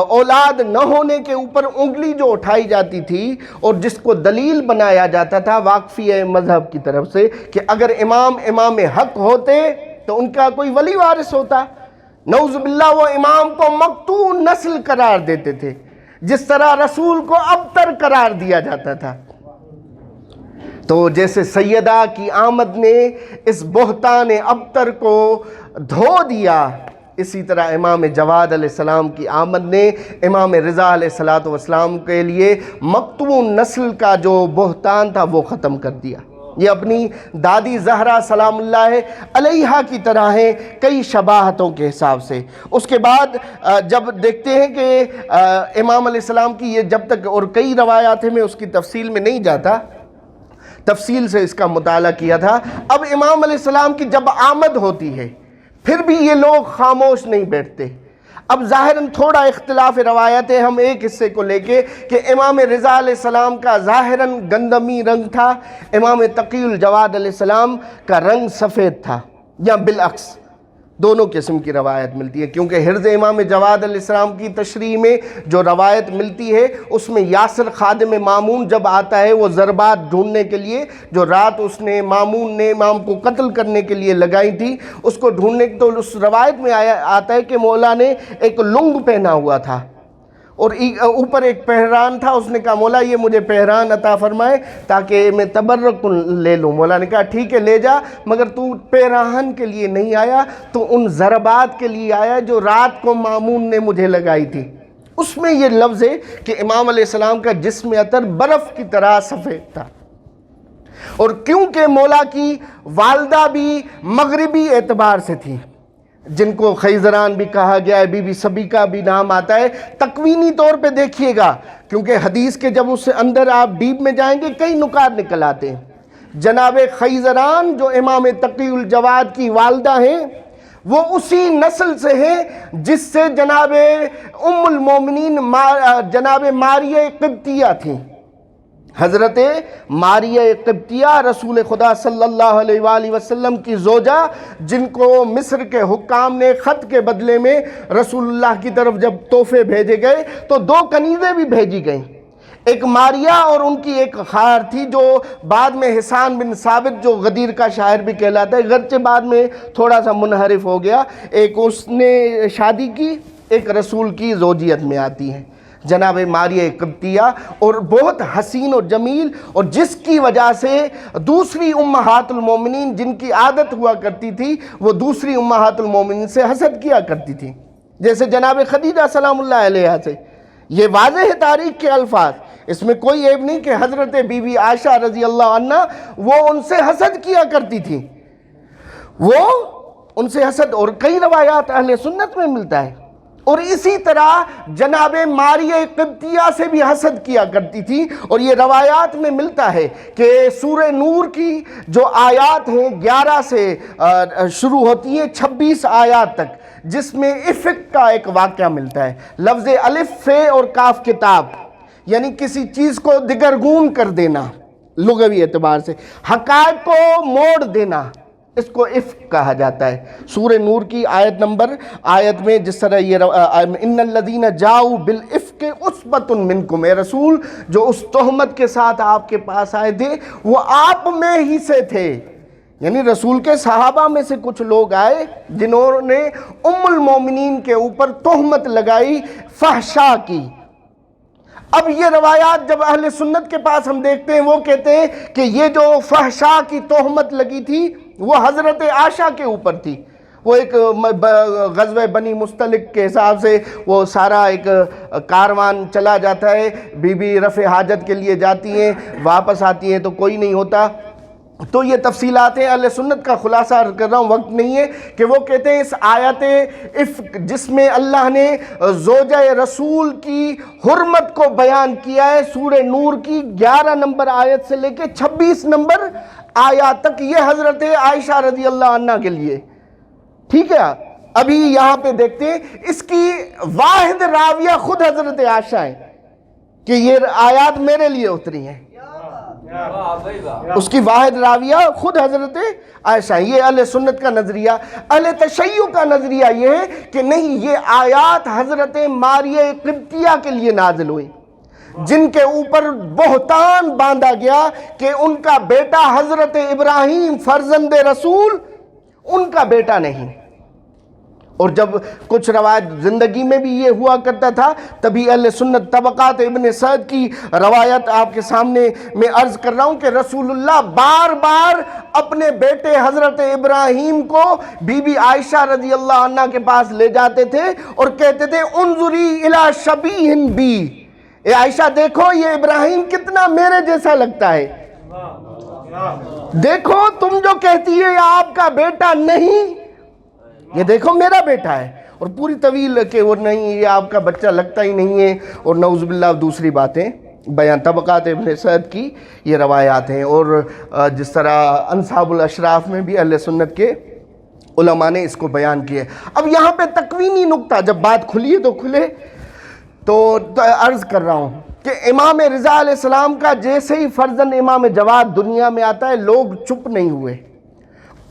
اولاد نہ ہونے کے اوپر انگلی جو اٹھائی جاتی تھی اور جس کو دلیل بنایا جاتا تھا واقفی مذہب کی طرف سے، کہ اگر امام حق ہوتے تو ان کا کوئی ولی وارث ہوتا، نعوذ باللہ وہ امام کو مقتوع نسل قرار دیتے تھے، جس طرح رسول کو ابتر قرار دیا جاتا تھا۔ تو جیسے سیدہ کی آمد نے اس بہتان ابتر کو دھو دیا، اسی طرح امام جواد علیہ السلام کی آمد نے امام رضا علیہ السلام کے لیے مقتوع نسل کا جو بہتان تھا وہ ختم کر دیا۔ یہ اپنی دادی زہرا سلام اللہ علیہا کی طرح ہیں کئی شباہتوں کے حساب سے۔ اس کے بعد جب دیکھتے ہیں کہ امام علیہ السلام کی یہ جب تک، اور کئی روایات ہیں، میں اس کی تفصیل میں نہیں جاتا، تفصیل سے اس کا مطالعہ کیا تھا۔ اب امام علیہ السلام کی جب آمد ہوتی ہے پھر بھی یہ لوگ خاموش نہیں بیٹھتے۔ اب ظاہراً تھوڑا اختلاف روایت ہے، ہم ایک حصے کو لے کے، کہ امام رضا علیہ السلام کا ظاہراً گندمی رنگ تھا، امام تقی الجواد علیہ السلام کا رنگ سفید تھا، یا بالعکس، دونوں قسم کی روایت ملتی ہے، کیونکہ حرز امام جواد علیہ السلام کی تشریح میں جو روایت ملتی ہے اس میں یاسر خادم مامون جب آتا ہے وہ ضربات ڈھونڈنے کے لیے، جو رات اس نے مامون نے امام کو قتل کرنے کے لیے لگائی تھی، اس کو ڈھونڈنے، تو اس روایت میں آتا ہے کہ مولا نے ایک لنگ پہنا ہوا تھا اور اوپر ایک پہران تھا، اس نے کہا مولا یہ مجھے پہران عطا فرمائے تاکہ میں تبرک لے لوں۔ مولا نے کہا ٹھیک ہے لے جا، مگر تو پہران کے لیے نہیں آیا، تو ان ضربات کے لیے آیا جو رات کو مامون نے مجھے لگائی تھی۔ اس میں یہ لفظ ہے کہ امام علیہ السلام کا جسم عطر برف کی طرح سفید تھا، اور کیونکہ مولا کی والدہ بھی مغربی اعتبار سے تھی، جن کو خیزران بھی کہا گیا ہے، بی بی سبیکہ بھی نام آتا ہے، تکوینی طور پہ دیکھیے گا، کیونکہ حدیث کے جب اس سے اندر آپ ڈیپ میں جائیں گے کئی نکات نکل آتے ہیں۔ جناب خیزران جو امام تقی الجواد کی والدہ ہیں، وہ اسی نسل سے ہیں جس سے جناب ام المومنین جناب ماریہ قبطیہ تھیں، حضرت ماریہ قبطیہ رسول خدا صلی اللہ علیہ وآلہ وسلم کی زوجہ، جن کو مصر کے حکام نے خط کے بدلے میں رسول اللہ کی طرف جب تحفے بھیجے گئے تو 2 کنیزیں بھی بھیجی گئیں، ایک ماریہ اور ان کی ایک خار تھی، جو بعد میں حسان بن ثابت جو غدیر کا شاعر بھی کہلاتا ہے، گرچہ بعد میں تھوڑا سا منحرف ہو گیا، ایک اس نے شادی کی، ایک رسول کی زوجیت میں آتی ہیں، جناب ماریہ قبطیہ، اور بہت حسین و جمیل، اور جس کی وجہ سے دوسری امہات المومنین جن کی عادت ہوا کرتی تھی وہ دوسری امہات المومنین سے حسد کیا کرتی تھی، جیسے جناب خدیجہ سلام اللہ علیہ سے، یہ واضح ہے تاریخ کے الفاظ، اس میں کوئی عیب نہیں کہ حضرت بی بی عائشہ رضی اللہ عنہ وہ ان سے حسد کیا کرتی تھی، وہ ان سے حسد، اور کئی روایات اہل سنت میں ملتا ہے. اور اسی طرح جناب ماریہ قبطیہ سے بھی حسد کیا کرتی تھی، اور یہ روایات میں ملتا ہے کہ سورہ نور کی جو آیات ہیں 11 سے شروع ہوتی ہیں 26 آیات تک، جس میں افک کا ایک واقعہ ملتا ہے. لفظ الف فے اور کاف کتاب یعنی کسی چیز کو دگرگون کر دینا، لغوی اعتبار سے حقائق کو موڑ دینا، اس کو افک کہا جاتا ہے. سورہ نور کی آیت میں جس طرح یہ ان الذین جاؤ بالافک عصبۃ منکم، اے رسول جو اس تہمت کے ساتھ آپ کے پاس آئے تھے وہ آپ میں ہی سے تھے، یعنی رسول کے صحابہ میں سے کچھ لوگ آئے جنہوں نے ام المومنین کے اوپر تہمت لگائی، فحشا کی. اب یہ روایات جب اہل سنت کے پاس ہم دیکھتے ہیں، وہ کہتے ہیں کہ یہ جو فحشا کی تہمت لگی تھی وہ حضرت عائشہ کے اوپر تھی. وہ ایک غزوہ بنی مستلق کے حساب سے وہ سارا ایک کاروان چلا جاتا ہے، بی بی رفع حاجت کے لیے جاتی ہیں، واپس آتی ہیں تو کوئی نہیں ہوتا. تو یہ تفصیلات ہیں، اہل سنت کا خلاصہ کر رہا ہوں، وقت نہیں ہے، کہ وہ کہتے ہیں اس آیت افک جس میں اللہ نے زوجہ رسول کی حرمت کو بیان کیا ہے، سورہ نور کی 11 نمبر آیت سے لے کے 26 نمبر آیات تک، یہ حضرت عائشہ رضی اللہ عنہ کے لیے. ٹھیک ہے، ابھی یہاں پہ دیکھتے ہیں اس کی واحد راویہ خود حضرت عائشہ ہے کہ یہ آیات میرے لیے اتری ہیں، اس کی واحد راویہ خود حضرت عائشہ. یہ اہل سنت کا نظریہ. اہل تشیع کا نظریہ یہ ہے کہ نہیں، یہ آیات حضرت ماریہ قبطیہ کے لیے نازل ہوئی جن کے اوپر بہتان باندھا گیا کہ ان کا بیٹا حضرت ابراہیم فرزند رسول ان کا بیٹا نہیں. اور جب کچھ روایت زندگی میں بھی یہ ہوا کرتا تھا، تبھی اہل سنت طبقات ابن سعد کی روایت آپ کے سامنے میں عرض کر رہا ہوں کہ رسول اللہ بار بار اپنے بیٹے حضرت ابراہیم کو بی بی عائشہ رضی اللہ عنہ کے پاس لے جاتے تھے اور کہتے تھے انظری الی شبیہ بی، اے عائشہ دیکھو یہ ابراہیم کتنا میرے جیسا لگتا ہے، دیکھو تم جو کہتی ہے آپ کا بیٹا نہیں، یہ دیکھو میرا بیٹا ہے. اور پوری طویل کہ وہ نہیں، یہ آپ کا بچہ لگتا ہی نہیں ہے، اور نعوذ باللہ دوسری باتیں بیان. طبقات ابن سعد کی یہ روایات ہیں. اور جس طرح انصاب الاشراف میں بھی اہل سنت کے علماء نے اس کو بیان کیا. اب یہاں پہ تکوینی نقطہ، جب بات کھلی تو کھلے، تو عرض کر رہا ہوں کہ امام رضا علیہ السلام کا جیسے ہی فرزند امام جواد دنیا میں آتا ہے، لوگ چپ نہیں ہوئے.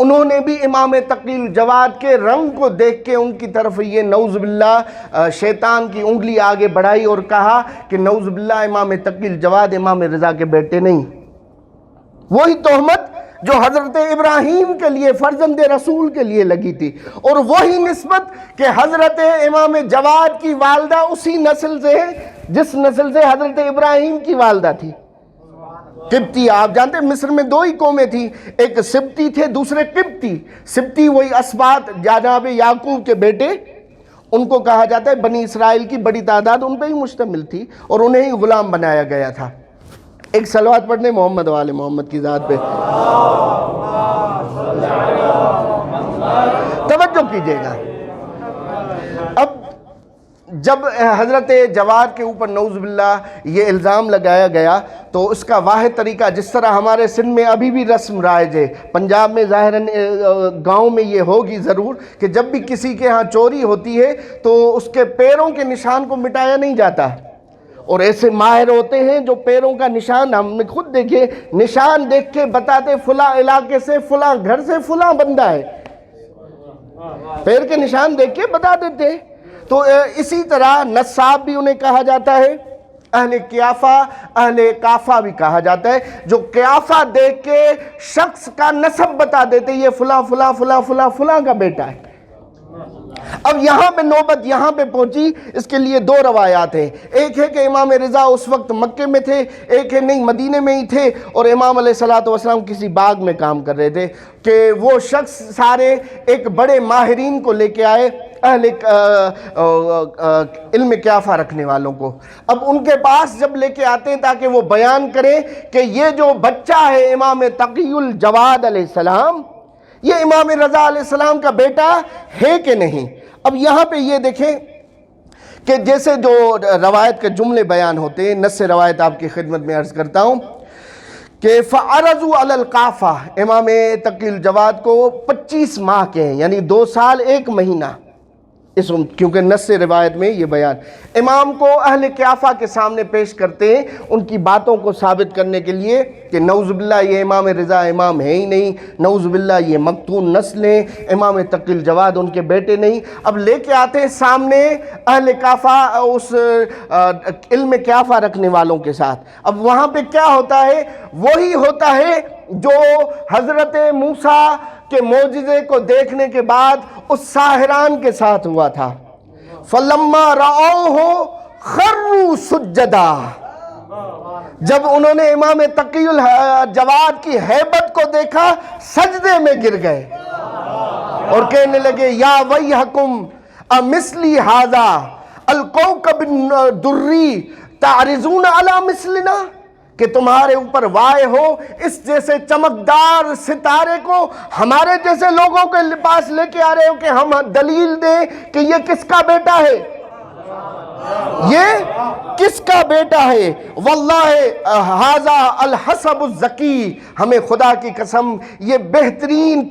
انہوں نے بھی امام تقی الجواد کے رنگ کو دیکھ کے ان کی طرف یہ نعوذ باللہ شیطان کی انگلی آگے بڑھائی اور کہا کہ نعوذ باللہ امام تقی الجواد امام رضا کے بیٹے نہیں. وہی تہمت جو حضرت ابراہیم کے لیے فرزند رسول کے لیے لگی تھی، اور وہی نسبت کہ حضرت امام جواد کی والدہ اسی نسل سے ہے جس نسل سے حضرت ابراہیم کی والدہ تھی. قبطی، آپ جانتے ہیں مصر میں دو ہی قومیں تھیں، ایک سبتی تھے دوسرے قبطی. سبتی وہی اسباط جناب یعقوب کے بیٹے، ان کو کہا جاتا ہے بنی اسرائیل کی بڑی تعداد ان پہ ہی مشتمل تھی اور انہیں ہی غلام بنایا گیا تھا. ایک صلوات پڑھنے محمد والے محمد کی ذات پہ توجہ کیجئے گا. اب جب حضرت جواد کے اوپر نعوذ باللہ یہ الزام لگایا گیا تو اس کا واحد طریقہ، جس طرح ہمارے سندھ میں ابھی بھی رسم رائج ہے، پنجاب میں ظاہراً گاؤں میں یہ ہوگی ضرور، کہ جب بھی کسی کے ہاں چوری ہوتی ہے تو اس کے پیروں کے نشان کو مٹایا نہیں جاتا، اور ایسے ماہر ہوتے ہیں جو پیروں کا نشان، ہم نے خود دیکھے، نشان دیکھ کے بتاتے فلاں علاقے سے فلاں گھر سے فلاں بندہ ہے، پیر کے نشان دیکھ کے بتا دیتے. تو اسی طرح نصاب بھی انہیں کہا جاتا ہے، اہل قیافہ اہل کافہ بھی کہا جاتا ہے، جو قیافہ دیکھ کے شخص کا نسب بتا دیتے یہ فلاں فلاں فلاں فلاں فلاں کا بیٹا ہے. اب یہاں پہ نوبت یہاں پہ پہنچی، اس کے لیے دو روایات ہیں. ایک ہے کہ امام رضا اس وقت مکے میں تھے، ایک ہے نہیں مدینے میں ہی تھے، اور امام علیہ السلام کسی باغ میں کام کر رہے تھے کہ وہ شخص سارے ایک بڑے ماہرین کو لے کے آئے. اہل علم قیافہ رکھنے والوں کو. اب ان کے پاس جب لے کے آتے ہیں تاکہ وہ بیان کریں کہ یہ جو بچہ ہے امام تقی الجواد علیہ السلام، یہ امام رضا علیہ السلام کا بیٹا ہے کہ نہیں. اب یہاں پہ یہ دیکھیں کہ جیسے جو روایت کے جملے بیان ہوتے ہیں، نص روایت آپ کی خدمت میں عرض کرتا ہوں کہ فَعَرَضُوا عَلَى الْقَافَةِ، امام تقی الجواد کو 25 ماہ کے ہیں، یعنی 2 سال 1 مہینہ، کیونکہ نص روایت میں یہ بیان امام کو اہل قیافہ کے سامنے پیش کرتے ہیں ان کی باتوں کو ثابت کرنے کے لیے کہ نعوذ باللہ یہ امام رضا امام ہے ہی نہیں، نعوذ باللہ یہ مقتون نسل ہیں، امام تقی الجواد ان کے بیٹے نہیں. اب لے کے آتے ہیں سامنے اہل قیافہ اس علم قیافہ رکھنے والوں کے ساتھ. اب وہاں پہ کیا ہوتا ہے؟ وہی ہوتا ہے جو حضرت موسیٰ کے معجزے کو دیکھنے کے بعد اس ساحران کے ساتھ ہوا تھا. فَلَمَّا رَأَوْهُ خَرُّوا سُجَّدًا، جب انہوں نے امام تقی الجواد کی ہیبت کو دیکھا سجدے میں گر گئے اور کہنے لگے یا ویحکم امثلی ھذا الکوکب الدری تعرضون علی مثلنا، کہ تمہارے اوپر وائے ہو اس جیسے چمکدار ستارے کو ہمارے جیسے لوگوں کے پاس لے کے آ رہے ہو کہ ہم دلیل دیں کہ یہ کس کا بیٹا ہے، یہ کس کا بیٹا ہے. واللہ ھذا الحسب الزکی، ہمیں خدا کی قسم یہ بہترین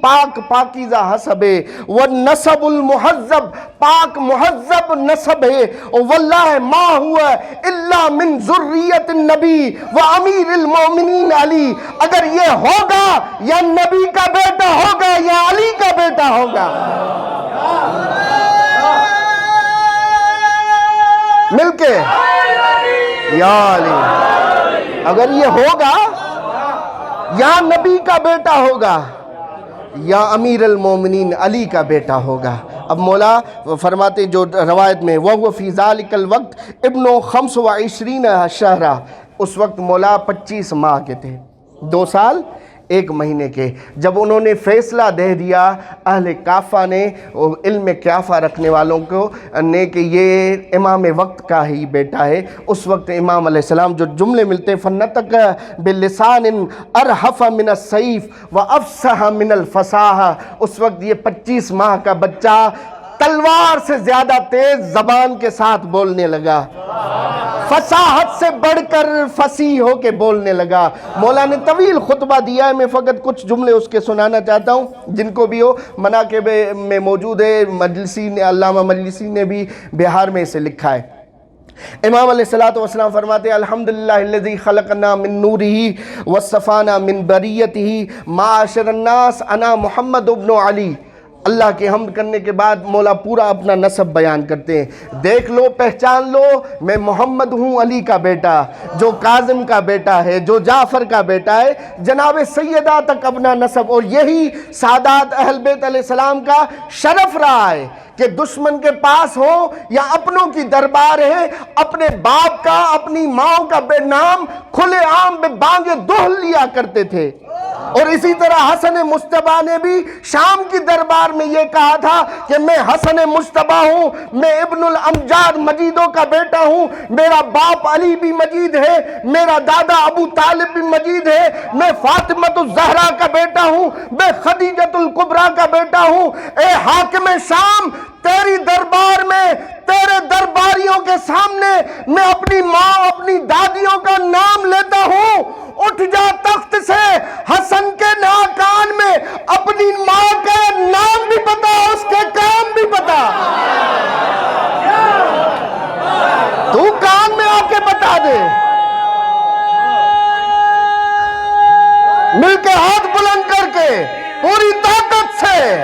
پاکیزہ حسب ہے. والنسب المہذب، پاک مہذب نسب ہے. واللہ ما ہوا الا من ذریت النبی و امیر المومنین علی، اگر یہ ہوگا یا نبی کا بیٹا ہوگا یا علی کا بیٹا ہوگا. مل کے یا علی، اگر یہ ہوگا یا نبی کا بیٹا ہوگا یا امیر المومنین علی کا بیٹا ہوگا. اب مولا فرماتے جو روایت میں وَهُوَ فِي ذَلِكَ الْوَقْتِ ابن 25 شہرہ، اس وقت مولا 25 ماہ کے تھے، 2 سال 1 مہینے کے. جب انہوں نے فیصلہ دے دیا اہل قیافہ نے علم قیافہ رکھنے والوں کو نے کہ یہ امام وقت کا ہی بیٹا ہے، اس وقت امام علیہ السلام جو جملے ملتے فَنَّطَقَ بِاللِّسَانٍ أَرْحَفَ مِنَ السَّيْفِ وَأَفْصَحَ مِنَ الْفَصَاحَةِ، اس وقت یہ 25 ماہ کا بچہ تلوار سے زیادہ تیز زبان کے ساتھ بولنے لگا، فصاحت سے بڑھ کر فصیح ہو کے بولنے لگا. مولا نے طویل خطبہ دیا ہے، میں فقط کچھ جملے اس کے سنانا چاہتا ہوں جن کو بھی ہو مناقب میں موجود ہے. مجلسی نے، علامہ مجلسی نے بھی بہار میں اسے لکھا ہے. امام علیہ السلام فرماتے ہیں الحمدللہ الذی خلقنا من نورہ وصفانا من بریتہ معاشر الناس انا محمد ابن علی. اللہ کی حمد کرنے کے بعد مولا پورا اپنا نسب بیان کرتے ہیں. دیکھ لو، پہچان لو، میں محمد ہوں علی کا بیٹا، جو کاظم کا بیٹا ہے، جو جعفر کا بیٹا ہے، جناب سیدہ تک اپنا نسب. اور یہی سادات اہل بیت علیہ السلام کا شرف رہا ہے کہ دشمن کے پاس ہو یا اپنوں کی دربار ہے، اپنے باپ کا، اپنی ماں کا بے نام کھلے عام بے بانگے دہل لیا کرتے تھے. اور اسی طرح حسن مجتبیٰ نے بھی شام کی دربار میں یہ کہا تھا کہ میں حسن مجتبیٰ ہوں، میں ابن الامجاد مجیدوں کا بیٹا ہوں، میرا باپ علی بھی مجید ہے، میرا دادا ابو طالب بھی مجید ہے، میں فاطمۃ الزہرا کا بیٹا ہوں، میں خدیجۃ الکبریٰ کا بیٹا ہوں. اے حاکم شام، تیری دربار میں، تیرے درباریوں کے سامنے میں اپنی ماں، اپنی دادیوں کا نام لیتا ہوں. اٹھ جا تخت سے، حسن کے ناکان میں اپنی ماں کا نام بھی پتا، اس کے کام بھی پتا. تو کان میں آ کے بتا دے. مل کے ہاتھ بلند کر کے پوری طاقت سے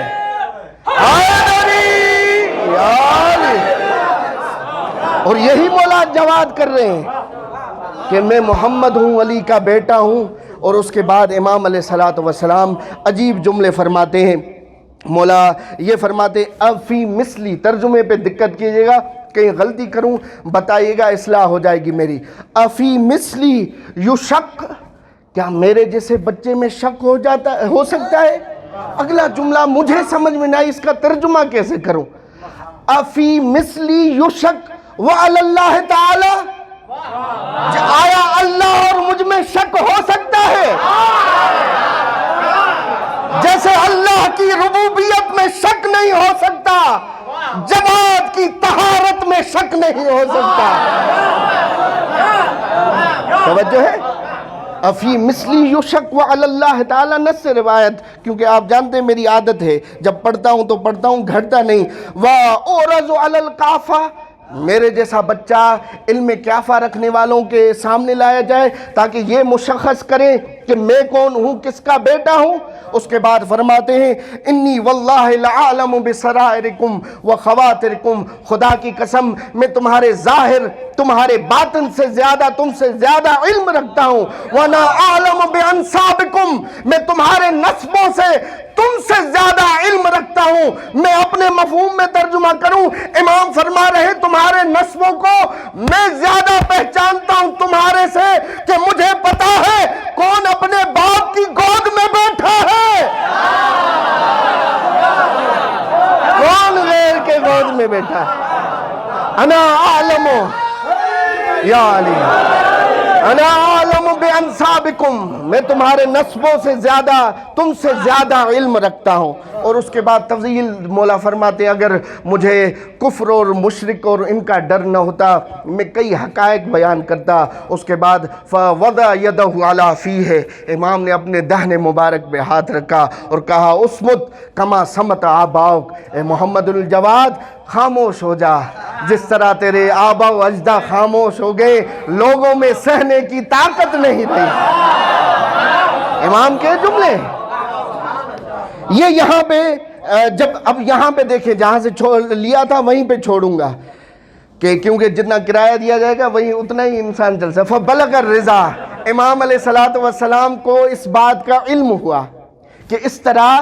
اور یہی مولا جواد کر رہے ہیں کہ میں محمد ہوں، علی کا بیٹا ہوں. اور اس کے بعد امام علیہ السلام عجیب جملے فرماتے ہیں. مولا یہ فرماتے اب فی مثلی، ترجمے پہ دقت کیجئے گا، کہیں غلطی کروں بتائیے گا، اصلاح ہو جائے گی میری. افی مثلی یشک، کیا میرے جیسے بچے میں شک ہو سکتا ہے؟ اگلا جملہ مجھے سمجھ میں نہیں، اس کا ترجمہ کیسے کروں؟ افی مثلی یشک وعلی اللہ تعالی، آیا اللہ اور مجھ میں شک ہو سکتا ہے؟ جیسے اللہ کی ربوبیت میں شک نہیں ہو سکتا، جماعت کی طہارت میں شک نہیں ہو سکتا۔ توجہ ہے؟ افی مثلی یشک وعلی اللہ تعالی، نص روایت، کیونکہ آپ جانتے ہیں میری عادت ہے جب پڑھتا ہوں تو پڑھتا ہوں، گھڑتا نہیں۔ وَأُعْرَضُ عَلَى الْقَافَةِ، میرے جیسا بچہ علم کیافہ رکھنے والوں کے سامنے لایا جائے تاکہ یہ مشخص کریں کہ میں کون ہوں، کس کا بیٹا ہوں۔ اس کے بعد فرماتے ہیں انی واللہ لعالم بسرائرکم وخواترکم، خدا کی قسم میں تمہارے ظاہر تمہارے باطن سے زیادہ تم سے زیادہ علم رکھتا ہوں۔ وَأَنَا أَعْلَمُ بِأَنْسَابِكُمْ، میں تمہارے نسبوں سے تم سے زیادہ علم رکھتا ہوں۔ میں اپنے مفہوم میں ترجمہ کروں، امام فرما رہے تمہارے نسبوں کو میں زیادہ پہچانتا ہوں تمہارے سے، کہ مجھے پتا ہے کون اپنے باپ کی گود میں بیٹھا ہے، کون غیر کے گود میں بیٹھا ہے۔ انا عالم یا علی، انا عالم بانسابکم، میں تمہارے نسبوں سے زیادہ تم سے زیادہ علم رکھتا ہوں۔ اور اس کے بعد تفضیل مولا فرماتے اگر مجھے کفر اور مشرک اور ان کا ڈر نہ ہوتا میں کئی حقائق بیان کرتا۔ اس کے بعد فوضع یدہ علی فیہ، امام نے اپنے دہن مبارک پہ ہاتھ رکھا اور کہا اسمت کما سمت آباؤک، اے محمد الجواد خاموش ہو جا جس طرح تیرے آبا و اجداد خاموش ہو گئے، لوگوں میں سہنے کی طاقت نہیں رہی۔ امام کے جملے یہ یہاں پہ جب اب یہاں پہ دیکھیں جہاں سے لیا تھا وہیں پہ چھوڑوں گا، کہ کیونکہ جتنا کرایہ دیا جائے گا وہیں اتنا ہی انسان چل سکتا۔ فبلغ الرضا، امام علیہ السلام کو اس بات کا علم ہوا کہ اس طرح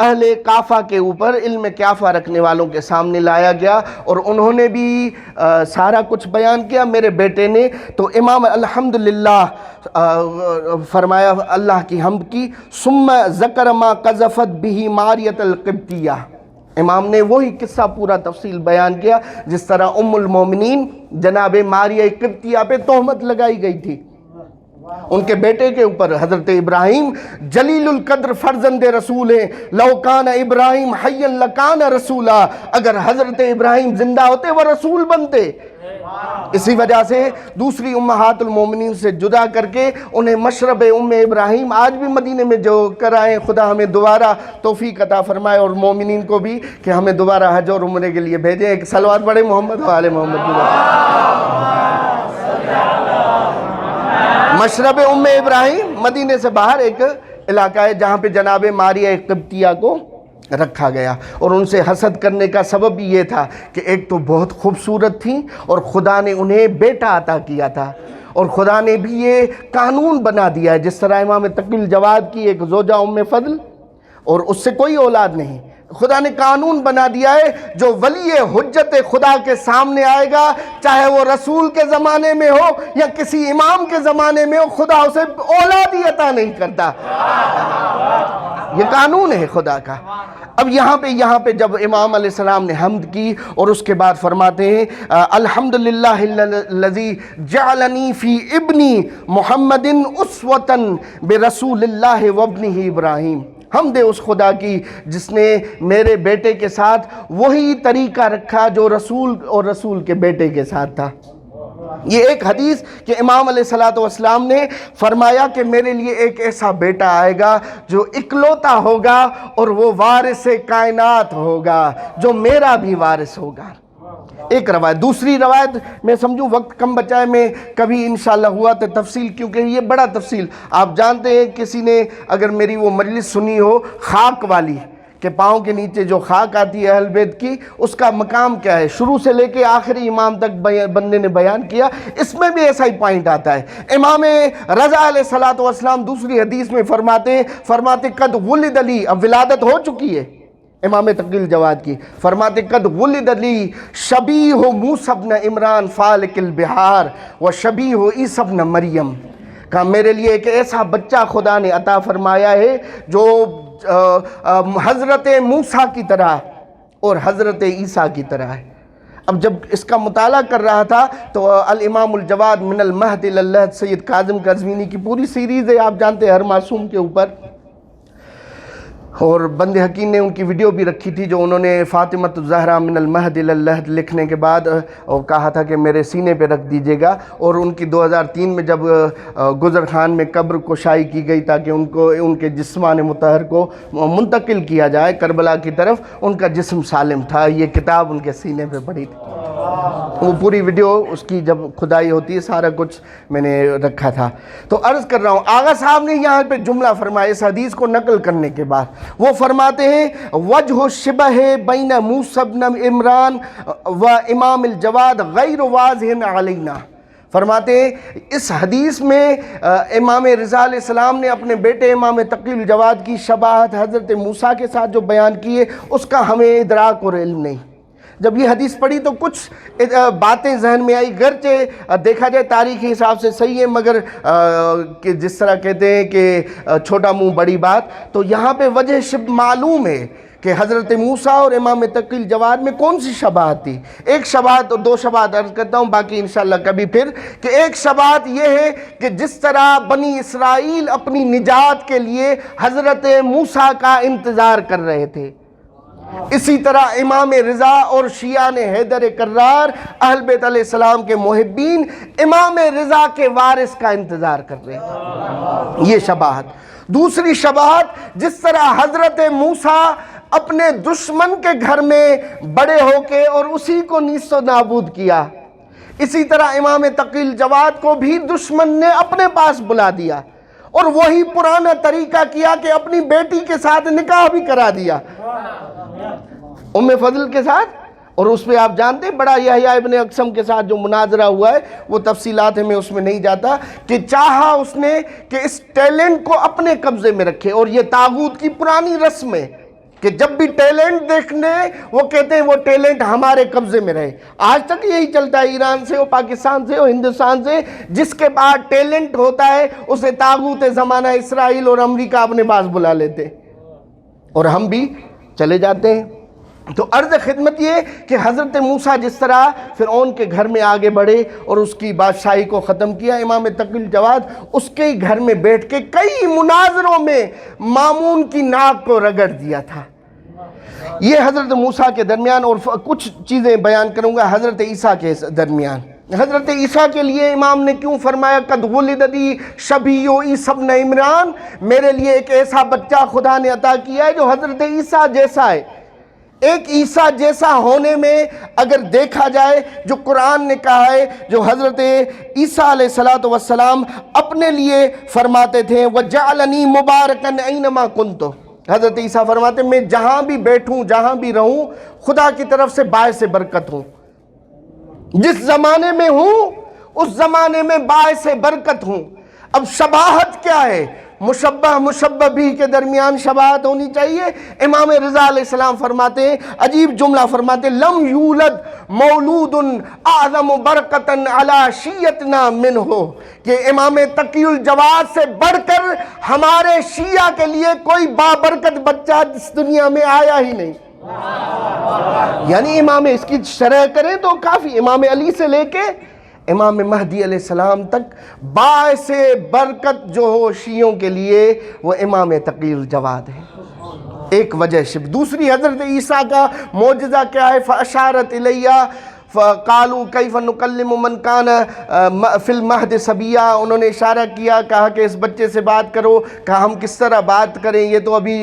اہل کافہ کے اوپر علم کیافہ رکھنے والوں کے سامنے لایا گیا اور انہوں نے بھی سارا کچھ بیان کیا میرے بیٹے نے۔ تو امام الحمدللہ فرمایا اللہ کی حمد کی، ثم ذکر ما قذفت به ماریۃ القبطیہ، امام نے وہی قصہ پورا تفصیل بیان کیا جس طرح ام المومنین جناب ماریہ قبطیہ پہ تہمت لگائی گئی تھی، ان کے بیٹے کے اوپر۔ حضرت ابراہیم جلیل القدر فرزند رسول ہیں، لو کان ابراہیم حیا لکان رسولا، اگر حضرت ابراہیم زندہ ہوتے وہ رسول بنتے۔ اسی وجہ سے دوسری امہات المومنین سے جدا کر کے انہیں مشرب ام ابراہیم آج بھی مدینے میں جو کرائیں، خدا ہمیں دوبارہ توفیق عطا فرمائے اور مومنین کو بھی کہ ہمیں دوبارہ حج اور عمرے کے لیے بھیجیں۔ ایک صلوات پڑھیں محمد و آل محمد۔ مشرب ام ابراہیم مدینے سے باہر ایک علاقہ ہے جہاں پہ جناب ماریہ قبطیہ کو رکھا گیا، اور ان سے حسد کرنے کا سبب بھی یہ تھا کہ ایک تو بہت خوبصورت تھیں اور خدا نے انہیں بیٹا عطا کیا تھا، اور خدا نے بھی یہ قانون بنا دیا ہے جس طرح امام تقی الجواد کی ایک زوجہ ام فضل اور اس سے کوئی اولاد نہیں، خدا نے قانون بنا دیا ہے جو ولی حجت خدا کے سامنے آئے گا چاہے وہ رسول کے زمانے میں ہو یا کسی امام کے زمانے میں ہو، خدا اسے اولاد ہی عطا نہیں کرتا، یہ قانون ہے خدا کا۔ اب یہاں پہ جب امام علیہ السلام نے حمد کی اور اس کے بعد فرماتے ہیں الحمدللہ الذی جعلنی فی ابنی محمد اسوۃ برسول اللہ وابنہ ابراہیم، حمد اس خدا کی جس نے میرے بیٹے کے ساتھ وہی طریقہ رکھا جو رسول اور رسول کے بیٹے کے ساتھ تھا۔ یہ ایک حدیث کہ امام علیہ السلام نے فرمایا کہ میرے لیے ایک ایسا بیٹا آئے گا جو اکلوتا ہوگا اور وہ وارث کائنات ہوگا جو میرا بھی وارث ہوگا۔ ایک روایت، دوسری روایت میں سمجھوں وقت کم بچائے میں کبھی انشاءاللہ ہوا تو تفصیل، کیونکہ یہ بڑا تفصیل آپ جانتے ہیں، کسی نے اگر میری وہ مجلس سنی ہو خاک والی کہ پاؤں کے نیچے جو خاک آتی ہے اہل بیت کی، اس کا مقام کیا ہے، شروع سے لے کے آخری امام تک بندے نے بیان کیا، اس میں بھی ایسا ہی پوائنٹ آتا ہے۔ امام رضا علیہ السلام دوسری حدیث میں فرماتے قد ولد علی، اب ولادت ہو چکی ہے امام تقی الجواد کی، فرماتے قد ولد علی شبیہ موسیٰ بن عمران فالق البحار و شبیہ عیسیٰ بن مریم، کہا میرے لیے ایک ایسا بچہ خدا نے عطا فرمایا ہے جو حضرت موسیٰ کی طرح اور حضرت عیسیٰ کی طرح ہے۔ اب جب اس کا مطالعہ کر رہا تھا تو الامام الجواد من المہد الی اللحد سید کاظم قزوینی کی پوری سیریز ہے، آپ جانتے ہیں، ہر معصوم کے اوپر، اور بند حکیم نے ان کی ویڈیو بھی رکھی تھی جو انہوں نے فاطمۃ الزہرا من المہد الی اللحد لکھنے کے بعد کہا تھا کہ میرے سینے پہ رکھ دیجیے گا، اور ان کی 2003 میں جب گزر خان میں قبر کشائی کی گئی تاکہ ان کے جسمان مطہر کو منتقل کیا جائے کربلا کی طرف، ان کا جسم سالم تھا، یہ کتاب ان کے سینے پہ پڑی تھی۔ وہ پوری ویڈیو اس کی جب کھدائی ہوتی ہے سارا کچھ میں نے رکھا تھا۔ تو عرض کر رہا ہوں، آغا صاحب نے یہاں پہ جملہ فرمایا اس حدیث کو نقل کرنے کے بعد، وہ فرماتے ہیں وجہ الشبہ بین موسیٰ بن عمران و امام الجواد غیر واضح علینا، فرماتے ہیں اس حدیث میں امام رضا علیہ السلام نے اپنے بیٹے امام تقی الجواد کی شباہت حضرت موسیٰ کے ساتھ جو بیان کی ہے اس کا ہمیں ادراک اور علم نہیں۔ جب یہ حدیث پڑھی تو کچھ باتیں ذہن میں آئی، گرچہ دیکھا جائے تاریخی حساب سے صحیح ہے، مگر کہ جس طرح کہتے ہیں کہ چھوٹا منہ بڑی بات، تو یہاں پہ وجہ شب معلوم ہے کہ حضرت موسیٰ اور امام تقی الجواد میں کون سی شباہت تھی۔ ایک شباہت اور دو شباہت عرض کرتا ہوں، باقی انشاءاللہ کبھی پھر، کہ ایک شباہت یہ ہے کہ جس طرح بنی اسرائیل اپنی نجات کے لیے حضرت موسیٰ کا انتظار کر رہے تھے، اسی طرح امام رضا اور شیعہ نے حیدر کرار اہل بیت علیہ السلام کے محبین امام رضا کے وارث کا انتظار کر رہے تھے، یہ شباہت۔ دوسری شباہت، جس طرح حضرت موسیٰ اپنے دشمن کے گھر میں بڑے ہو کے اور اسی کو نیست و نابود کیا، اسی طرح امام تقی الجواد کو بھی دشمن نے اپنے پاس بلا دیا اور وہی پرانا طریقہ کیا کہ اپنی بیٹی کے ساتھ نکاح بھی کرا دیا ام فضل کے ساتھ، اور اس پہ آپ جانتے ہیں بڑا یحییٰ ابن اقسم کے ساتھ جو مناظرہ ہوا ہے، وہ تفصیلات ہیں، میں اس میں نہیں جاتا، کہ چاہا اس نے کہ اس ٹیلنٹ کو اپنے قبضے میں رکھے، اور یہ طاغوت کی پرانی رسم ہے کہ جب بھی ٹیلنٹ دیکھنے وہ کہتے ہیں وہ ٹیلنٹ ہمارے قبضے میں رہے۔ آج تک یہی چلتا ہے، ایران سے ہو، پاکستان سے ہو، ہندوستان سے، جس کے پاس ٹیلنٹ ہوتا ہے اسے طاغوت زمانہ اسرائیل اور امریکہ اپنے پاس بلا لیتے، اور ہم بھی چلے جاتے ہیں۔ تو عرض خدمت یہ کہ حضرت موسیٰ جس طرح فرعون کے گھر میں آگے بڑھے اور اس کی بادشاہی کو ختم کیا، امام تقی الجواد اس کے گھر میں بیٹھ کے کئی مناظروں میں مامون کی ناک کو رگڑ دیا تھا۔ یہ حضرت موسیٰ کے درمیان، اور کچھ چیزیں بیان کروں گا حضرت عیسیٰ کے درمیان۔ حضرت عیسیٰ کے لیے امام نے کیوں فرمایا قد ولد لی شبیہ عیسیٰ ابن عمران، میرے لیے ایک ایسا بچہ خدا نے عطا کیا ہے جو حضرت عیسیٰ جیسا ہے۔ ایک عیسیٰ جیسا ہونے میں اگر دیکھا جائے جو قرآن نے کہا ہے، جو حضرت عیسیٰ علیہ السلام اپنے لیے فرماتے تھے وَجَعَلَنِي مُبَارَكًا أَيْنَمَا كُنْتُ، حضرت عیسیٰ فرماتے ہیں میں جہاں بھی بیٹھوں، جہاں بھی رہوں، خدا کی طرف سے باعث برکت ہوں، جس زمانے میں ہوں اس زمانے میں باعث برکت ہوں۔ اب شباہت کیا ہے؟ مشبہ بھی کے درمیان شباہت ہونی چاہیے۔ امام رضا علیہ السلام فرماتے ہیں، عجیب جملہ فرماتے ہیں، لم یولد مولود اعظم برکتاً علی شیعتنا منہ، کہ امام تقی الجواد سے بڑھ کر ہمارے شیعہ کے لیے کوئی بابرکت بچہ اس دنیا میں آیا ہی نہیں۔ یعنی امام اس کی شرح کریں تو کافی، امام علی سے لے کے امام مہدی علیہ السلام تک باعث برکت جو ہو شیعوں کے لیے وہ امام تقی الجواد ہے۔ ایک وجہ شب۔ دوسری حضرت عیسیٰ کا معجزہ کیا ہے؟ فَأَشَارَتْ إِلَيَّ فَقَالُوا كَيْفَ نُكَلِّمُ مَنْ كَانَ فِي الْمَهْدِ صَبِيًّا، انہوں نے اشارہ کیا، کہا کہ اس بچے سے بات کرو، کہا ہم کس طرح بات کریں، یہ تو ابھی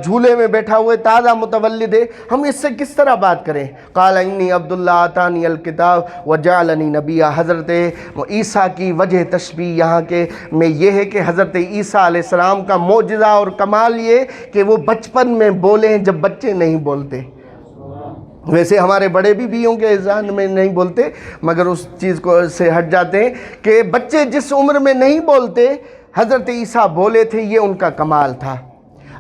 جھولے میں بیٹھا ہوئے تازہ متولد ہے، ہم اس سے کس طرح بات کریں؟ قال انی عبداللہ آتانی الکتاب وجعلنی نبیہ۔ حضرت عیسیٰ کی وجہ تشبیہ یہاں کے میں یہ ہے کہ حضرت عیسیٰ علیہ السلام کا معجزہ اور کمال یہ کہ وہ بچپن میں بولے جب بچے نہیں بولتے۔ ویسے ہمارے بڑے بھی بیوں کے اذان میں نہیں بولتے، مگر اس چیز کو سے ہٹ جاتے ہیں کہ بچے جس عمر میں نہیں بولتے حضرت عیسیٰ بولے تھے، یہ ان کا کمال تھا۔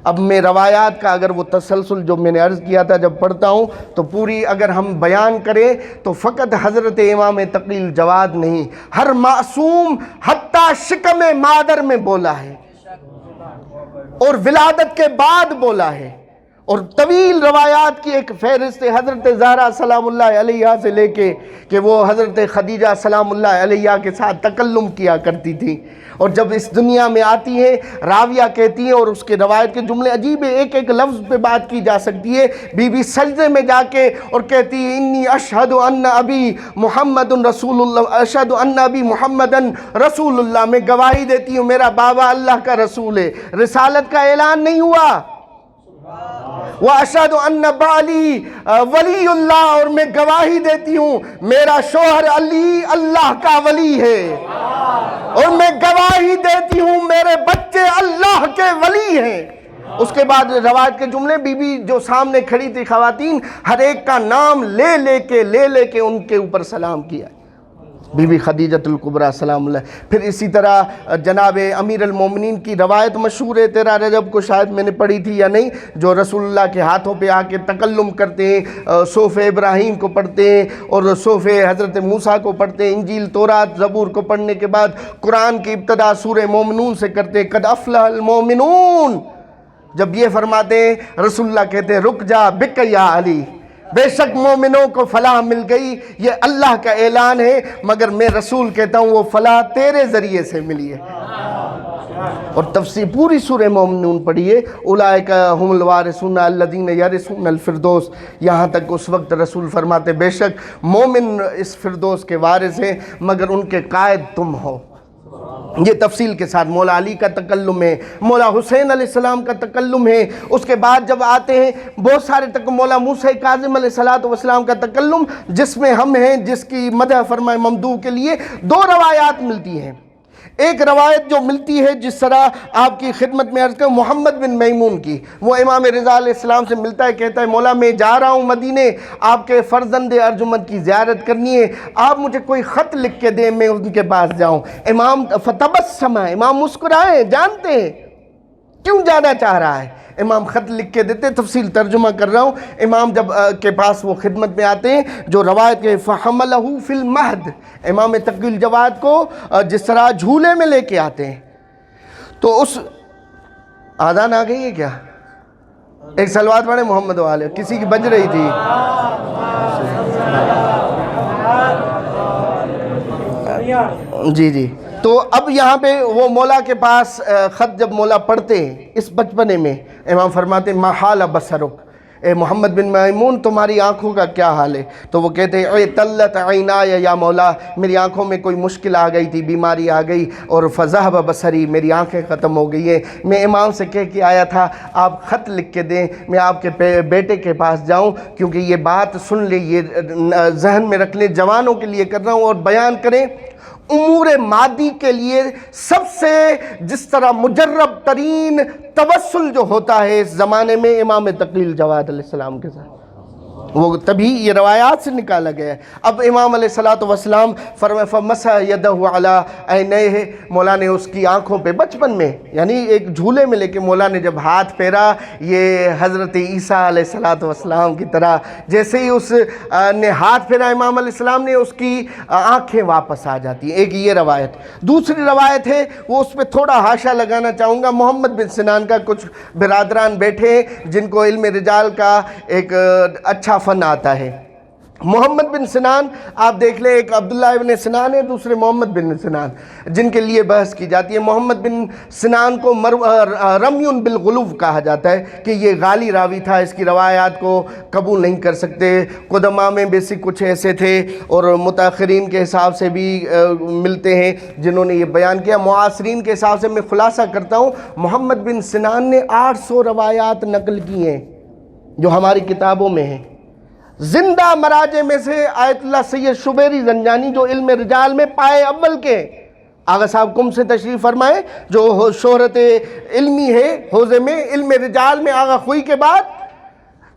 اب میں روایات کا اگر وہ تسلسل جو میں نے عرض کیا تھا جب پڑھتا ہوں تو پوری اگر ہم بیان کریں تو فقط حضرت امام تقی الجواد نہیں، ہر معصوم حتیٰ شکم مادر میں بولا ہے اور ولادت کے بعد بولا ہے، اور طویل روایات کی ایک فہرست حضرت زہرا سلام اللہ علیہا سے لے کے کہ وہ حضرت خدیجہ سلام اللہ علیہا کے ساتھ تکلم کیا کرتی تھی، اور جب اس دنیا میں آتی ہیں راویہ کہتی ہیں، اور اس کے روایت کے جملے عجیب ہیں، ایک ایک لفظ پہ بات کی جا سکتی ہے۔ بی بی سجدے میں جا کے اور کہتی ہے انی اشہد ان ابی محمد رسول اللہ، اشہد ان ابی محمد رسول اللہ، میں گواہی دیتی ہوں میرا بابا اللہ کا رسول ہے۔ رسالت کا اعلان نہیں ہوا، وَأَشْهَدُ أَنَّ بَعْلِي ولی اللہ، اور میں گواہی دیتی ہوں میرا شوہر علی اللہ کا ولی ہے، اور میں گواہی دیتی ہوں میرے بچے اللہ کے ولی ہیں۔ اس کے بعد روایت کے جملے، بی بی جو سامنے کھڑی تھی خواتین، ہر ایک کا نام لے لے کے ان کے اوپر سلام کیا۔ بی بی خدیجۃ الکبریٰ سلام اللہ۔ پھر اسی طرح جناب امیر المومنین کی روایت مشہور ہے، 13 رجب کو شاید میں نے پڑھی تھی یا نہیں، جو رسول اللہ کے ہاتھوں پہ آ کے تکلم کرتے ہیں، صحف ابراہیم کو پڑھتے ہیں اور صحف حضرت موسیٰ کو پڑھتے ہیں، انجیل تورات زبور کو پڑھنے کے بعد قرآن کی ابتدا سورہ مومنون سے کرتے ہیں، قد افلح المومنون۔ جب یہ فرماتے ہیں رسول اللہ کہتے ہیں رک جا بک یا علی، بے شک مومنوں کو فلاح مل گئی، یہ اللہ کا اعلان ہے، مگر میں رسول کہتا ہوں وہ فلاح تیرے ذریعے سے ملی ہے۔ اور تفسیر پوری سورہ مومنون پڑھیے، اولئک ھم الوارثون الذین یرثون الفردوس، یہاں تک اس وقت رسول فرماتے بے شک مومن اس فردوس کے وارث ہیں، مگر ان کے قائد تم ہو۔ یہ تفصیل کے ساتھ مولا علی کا تکلم ہے، مولا حسین علیہ السلام کا تکلم ہے۔ اس کے بعد جب آتے ہیں بہت سارے مولا موسیٰ کاظم علیہ السلام کا تکلم، جس میں ہم ہیں، جس کی مدح فرمائے ممدوح کے لیے 2 روایات ملتی ہیں۔ ایک روایت جو ملتی ہے جس طرح آپ کی خدمت میں عرض کروں، محمد بن میمون کی، وہ امام رضا علیہ السلام سے ملتا ہے، کہتا ہے مولا میں جا رہا ہوں مدینے، آپ کے فرزند ارجمند کی زیارت کرنی ہے، آپ مجھے کوئی خط لکھ کے دیں میں ان کے پاس جاؤں۔ امام فتبسم، امام مسکرائے، جانتے ہیں کیوں جانا چاہ رہا ہے، امام خط لکھ کے دیتے۔ تفصیل ترجمہ کر رہا ہوں۔ امام جب کے پاس وہ خدمت میں آتے ہیں، جو روایت کے فَحَمَلَهُ فِي الْمَهْدِ، امام تقی الجواد کو جس طرح جھولے میں لے کے آتے ہیں، تو اس آذان آ گئی ہے کیا؟ ایک صلوات پڑھیں محمد والے، کسی کی بج رہی تھی۔ جی تو اب یہاں پہ وہ مولا کے پاس خط جب مولا پڑھتے ہیں اس بچپنے میں، امام فرماتے ہیں ما حال بصرک، اے محمد بن میمون تمہاری آنکھوں کا کیا حال ہے؟ تو وہ کہتے ہیں اے تلت عینایا یا مولا، میری آنکھوں میں کوئی مشکل آ گئی تھی، بیماری آ گئی، اور فذہب بصری، میری آنکھیں ختم ہو گئی ہیں، میں امام سے کہہ کے آیا تھا آپ خط لکھ کے دیں، میں آپ کے بیٹے کے پاس جاؤں، کیونکہ یہ بات سن لے، یہ ذہن میں رکھ لیں، جوانوں کے لیے کر رہا ہوں، اور بیان کریں امور مادی کے لیے سب سے جس طرح مجرب ترین توسل جو ہوتا ہے اس زمانے میں امام تقی الجواد علیہ السلام کے ساتھ، وہ تبھی یہ روایات سے نکالا گیا ہے۔ اب امام علیہ السلام فرمائے فَمَسَحَ يَدَهُ عَلَىٰ عَيْنَيْهِ، مولا نے اس کی آنکھوں پہ بچپن میں، یعنی ایک جھولے میں لے کے مولا نے جب ہاتھ پھیرا، یہ حضرت عیسیٰ علیہ السلام کی طرح جیسے ہی اس نے ہاتھ پھیرا امام علیہ السلام نے، اس کی آنکھیں واپس آ جاتی ہیں۔ ایک یہ روایت۔ دوسری روایت ہے، وہ اس پہ تھوڑا حاشا لگانا چاہوں گا، محمد بن سنان کا کچھ برادران بیٹھے جن کو علم رجال کا ایک اچھا فن آتا ہے۔ محمد بن سنان آپ دیکھ لیں، ایک عبداللہ ابن سنان ہے، دوسرے محمد بن سنان، جن کے لیے بحث کی جاتی ہے۔ محمد بن سنان کو رمی بالغلو کہا جاتا ہے کہ یہ غالی راوی تھا، اس کی روایات کو قبول نہیں کر سکتے۔ قدماء میں بھی کچھ ایسے تھے اور متاخرین کے حساب سے بھی ملتے ہیں جنہوں نے یہ بیان کیا۔ معاصرین کے حساب سے میں خلاصہ کرتا ہوں، محمد بن سنان نے 800 روایات نقل کی ہیں جو ہماری کتابوں میں ہیں۔ زندہ مراجع میں سے آیت اللہ سید شبیری زنجانی جو علم رجال میں پائے اول کے، آغا صاحب کم سے تشریف فرمائے، جو شہرت علمی ہے حوزے میں، علم رجال میں آغا خوئی کے بعد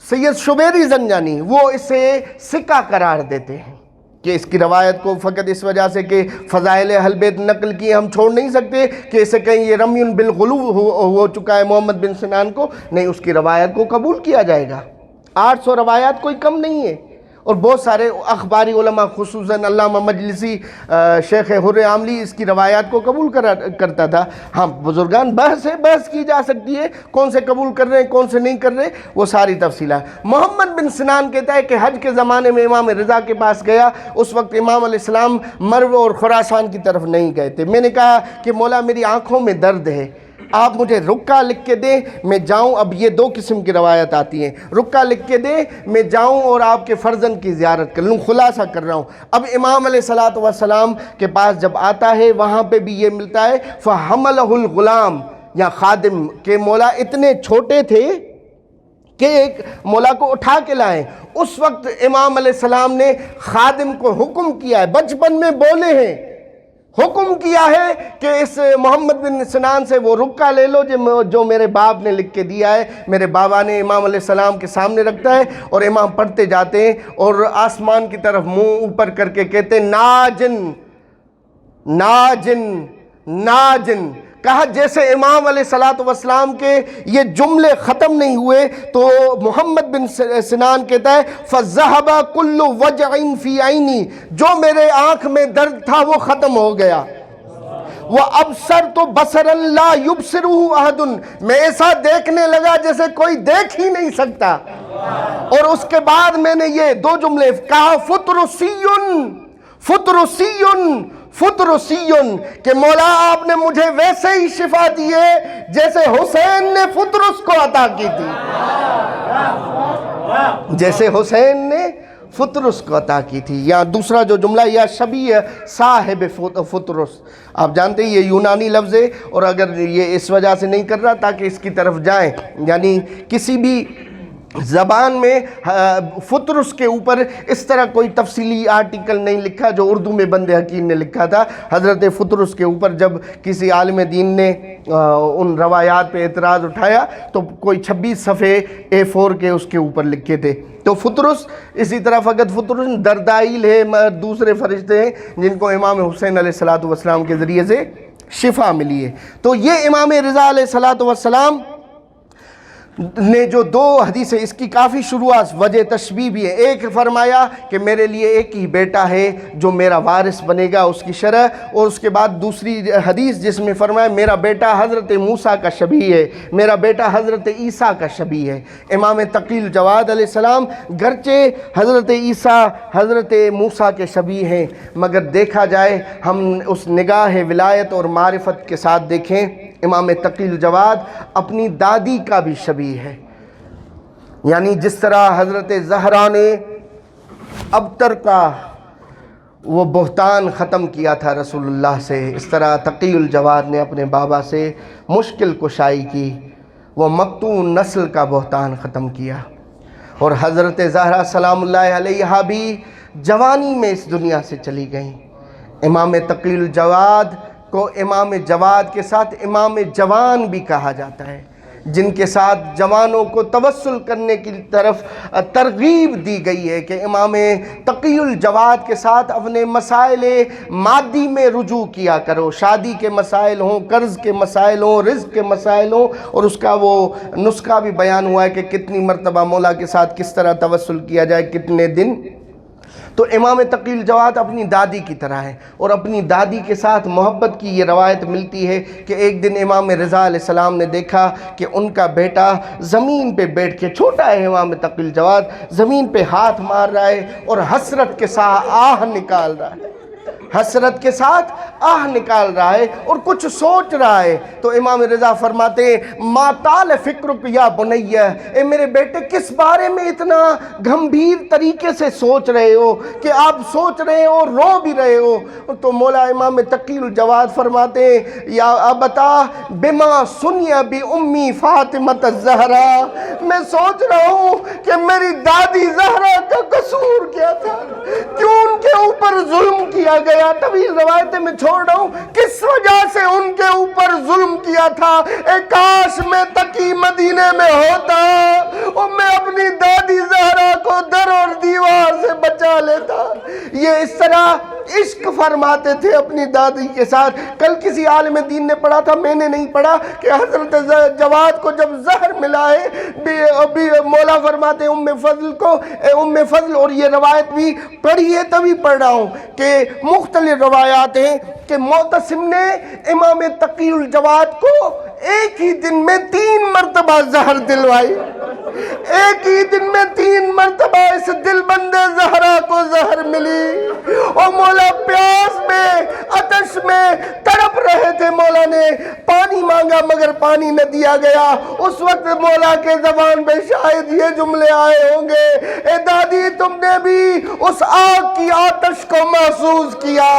سید شبیری زنجانی، وہ اسے سکہ قرار دیتے ہیں کہ اس کی روایت کو فقط اس وجہ سے کہ فضائل اہل بیت نقل کی ہم چھوڑ نہیں سکتے کہ اسے کہیں یہ رمی بالغلو ہو چکا ہے محمد بن سنان کو، نہیں، اس کی روایت کو قبول کیا جائے گا۔ 800 روایات کوئی کم نہیں ہے، اور بہت سارے اخباری علماء خصوصاً علامہ مجلسی شیخ حر عاملی اس کی روایات کو قبول کرتا تھا. ہاں بزرگان بحث ہے، بحث کی جا سکتی ہے کون سے قبول کر رہے ہیں کون سے نہیں کر رہے، وہ ساری تفصیلات. محمد بن سنان کہتا ہے کہ حج کے زمانے میں امام رضا کے پاس گیا، اس وقت امام علیہ السلام مرو اور خراسان کی طرف نہیں گئے تھے. میں نے کہا کہ مولا میری آنکھوں میں درد ہے، آپ مجھے رکعہ لکھ کے دیں میں جاؤں. اب یہ دو قسم کی روایت آتی ہیں، رکعہ لکھ کے دیں میں جاؤں اور آپ کے فرزند کی زیارت کر لوں. خلاصہ کر رہا ہوں. اب امام علیہ السلام کے پاس جب آتا ہے وہاں پہ بھی یہ ملتا ہے فَحَمَلَهُ الْغُلَامِ یا خادم کہ مولا اتنے چھوٹے تھے کہ ایک مولا کو اٹھا کے لائیں. اس وقت امام علیہ السلام نے خادم کو حکم کیا ہے، بچپن میں بولے ہیں، حکم کیا ہے کہ اس محمد بن سنان سے وہ رکعہ لے لو جو میرے باپ نے لکھ کے دیا ہے. میرے بابا نے امام علیہ السلام کے سامنے رکھتا ہے اور امام پڑھتے جاتے ہیں اور آسمان کی طرف منہ اوپر کر کے کہتے ہیں ناجن ناجن ناجن. کہا جیسے امام علیہ السلام کے یہ جملے ختم نہیں ہوئے تو محمد بن سنان کہتا ہے فَذَهَبَ كُلُّ وَجْعٍ فِي عَيْنِي، جو میرے آنکھ میں درد تھا وہ ختم ہو گیا. وَأَبْصَرْتُ بَصَرًا لَا يُبْصِرُهُ أَحَدٌ، میں ایسا دیکھنے لگا جیسے کوئی دیکھ ہی نہیں سکتا. اور اس کے بعد میں نے یہ دو جملے کہا فُطْرُسِيٌّ فُطْرُسِيٌّ فطرسیٌ کہ مولا آپ نے مجھے ویسے ہی شفا دیے جیسے حسین نے فطرس کو عطا کی تھی، جیسے حسین نے فطرس کو عطا کی تھی. یا دوسرا جو جملہ یا شبیہ صاحب فطرس، آپ جانتے ہیں یہ یونانی لفظ ہے اور اگر یہ اس وجہ سے نہیں کر رہا تاکہ اس کی طرف جائیں، یعنی کسی بھی زبان میں فطرس کے اوپر اس طرح کوئی تفصیلی آرٹیکل نہیں لکھا جو اردو میں بند حکیم نے لکھا تھا. حضرت فطرس کے اوپر جب کسی عالم دین نے ان روایات پہ اعتراض اٹھایا تو کوئی 26 صفحے A4 کے اس کے اوپر لکھے تھے. تو فطرس اسی طرح فقط فطرس دردائیل ہے، دوسرے فرشتے ہیں جن کو امام حسین علیہ السلام کے ذریعے سے شفا ملی ہے. تو یہ امام رضا علیہ السلام نے جو دو حدیثیں اس کی کافی شروعات وجہ تشبیہ بھی ہے. ایک فرمایا کہ میرے لیے ایک ہی بیٹا ہے جو میرا وارث بنے گا اس کی شرح، اور اس کے بعد دوسری حدیث جس میں فرمایا میرا بیٹا حضرت موسیٰ کا شبیہ ہے، میرا بیٹا حضرت عیسیٰ کا شبیہ ہے. امام تقی الجواد علیہ السلام گرچہ حضرت عیسیٰ حضرت موسیٰ کے شبیہ ہیں مگر دیکھا جائے ہم اس نگاہ ولایت اور معرفت کے ساتھ دیکھیں امام تقی الجواد اپنی دادی کا بھی شبیہ ہے. یعنی جس طرح حضرت زہرا نے ابتر کا وہ بہتان ختم کیا تھا رسول اللہ سے، اس طرح تقی الجواد نے اپنے بابا سے مشکل کشائی کی، وہ مقطوع نسل کا بہتان ختم کیا. اور حضرت زہرا سلام اللہ علیہا بھی جوانی میں اس دنیا سے چلی گئیں. امام تقی الجواد کو امام جواد کے ساتھ امام جوان بھی کہا جاتا ہے، جن کے ساتھ جوانوں کو توسل کرنے کی طرف ترغیب دی گئی ہے کہ امام تقی الجواد کے ساتھ اپنے مسائل مادی میں رجوع کیا کرو، شادی کے مسائل ہوں، قرض کے مسائل ہوں، رزق کے مسائل ہوں. اور اس کا وہ نسخہ بھی بیان ہوا ہے کہ کتنی مرتبہ مولا کے ساتھ کس طرح توسل کیا جائے، کتنے دن. تو امام تقی الجواد اپنی دادی کی طرح ہے اور اپنی دادی کے ساتھ محبت کی یہ روایت ملتی ہے کہ ایک دن امام رضا علیہ السلام نے دیکھا کہ ان کا بیٹا زمین پہ بیٹھ کے، چھوٹا ہے امام تقی الجواد، زمین پہ ہاتھ مار رہا ہے اور حسرت کے ساتھ آہ نکال رہا ہے، حسرت کے ساتھ آہ نکال رہا ہے اور کچھ سوچ رہا ہے. تو امام رضا فرماتے ہیں ما طال فکرک یا بنیہ، اے میرے بیٹے کس بارے میں اتنا گھمبیر طریقے سے سوچ رہے ہو کہ آپ سوچ رہے ہو رو بھی رہے ہو. تو مولا امام تقی الجواد فرماتے ہیں یا ابتا بما سنیا بی امی فاطمۃ الزہرا، میں سوچ رہا ہوں کہ میری دادی زہرا کا قصور کیا تھا، کیوں ان کے اوپر ظلم کیا گیا. طویل روایتیں میں چھوڑ رہا ہوں کس وجہ سے ان کے اوپر ظلم کیا تھا. اے کاش میں تقی مدینے میں ہوتا اور میں اپنی دادی زہرا کو در اور دیوار سے بچا لیتا. یہ اس طرح عشق فرماتے تھے اپنی دادی کے ساتھ۔ کل کسی عالم دین نے پڑھا تھا، میں نے نہیں پڑھا، کہ حضرت جواد کو جب زہر ملا ہے، مولا فرماتے ام فضل کو، اے ام فضل، اور یہ روایت بھی پڑھی ہے تبھی پڑھ رہا ہوں کہ مختلف روایات ہیں کہ معتصم نے امام تقی الجواد کو ایک ہی دن میں 3 مرتبہ زہر دلوائی، ایک ہی دن میں 3 مرتبہ اس دل بندے زہرا کو زہر ملی، اور مولا پیاس میں، عطش میں تڑپ رہے تھے۔ مولا نے پانی مانگا مگر پانی نہ دیا گیا۔ اس وقت مولا کے زبان پہ شاید یہ جملے آئے ہوں گے، اے دادی تم نے بھی اس آگ کی آتش کو محسوس کیا،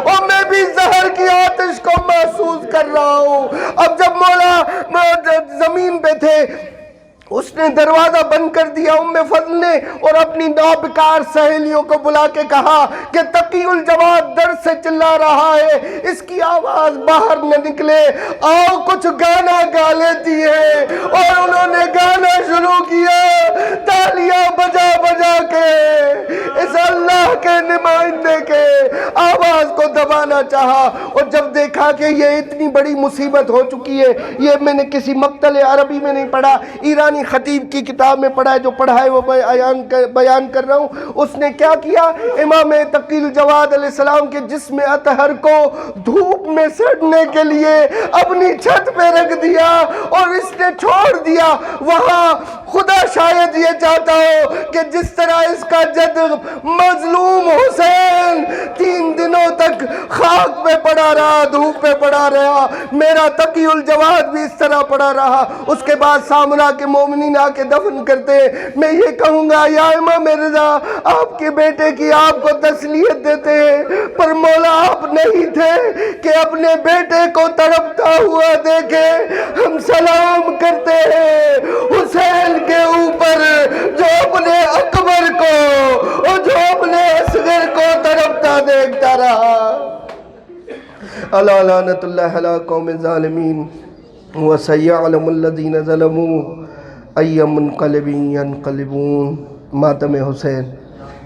اور میں بھی زہر کی آتش کو محسوس کر رہا ہوں۔ اب جب مولا زمین پہ تھے، اس نے دروازہ بند کر دیا ام فضل نے، اور اپنی نابکار سہیلیوں کو بلا کے کہا کہ تقی الجواد در سے چلا رہا ہے، اس کی آواز باہر نہ نکلے، آؤ کچھ گانا گا لیتی ہے۔ اور انہوں نے گانا شروع کیا، تالیاں بجا بجا کے اس اللہ کے نمائندے کے آواز کو دبانا چاہا۔ اور جب دیکھا کہ یہ اتنی بڑی مصیبت ہو چکی ہے، یہ میں نے کسی مقتل عربی میں نہیں پڑھا، ایرانی خطیب کی کتاب میں پڑھا ہے، جو پڑھا ہے وہ بیان کر رہا ہوں۔ اس نے کیا کیا، امام تقی الجواد علیہ السلام کے جسم اطہر کو دھوپ میں سڑنے کے لیے اپنی چھت پہ رکھ دیا، اور اس نے چھوڑ دیا وہاں۔ خدا شاید یہ چاہتا ہو کہ جس طرح اس کا جد مظلوم حسین 3 دنوں تک خاک پہ پڑا رہا، دھوپ پہ پڑا رہا، میرا تقی الجواد بھی اس طرح پڑا رہا۔ اس کے بعد سامرا کے مومنین آ کے دفن کرتے، میں یہ کہوں گا یا امام رضا آپ کے بیٹے کی آپ کو تسلیت دیتے ہیں، پر مولا آپ نہیں تھے کہ اپنے بیٹے کو تڑپتا ہوا دیکھے۔ ہم سلام کرتے ہیں حسین کے اوپر جو اپنے اکبر کو اور جو اپنے اصغر کو تڑپتا دیکھتا رہا۔ الا لعنت اللہ علی قوم الظالمین وسیعلم الذین ظلموا ای منقلب ینقلبون۔ ماتم حسین۔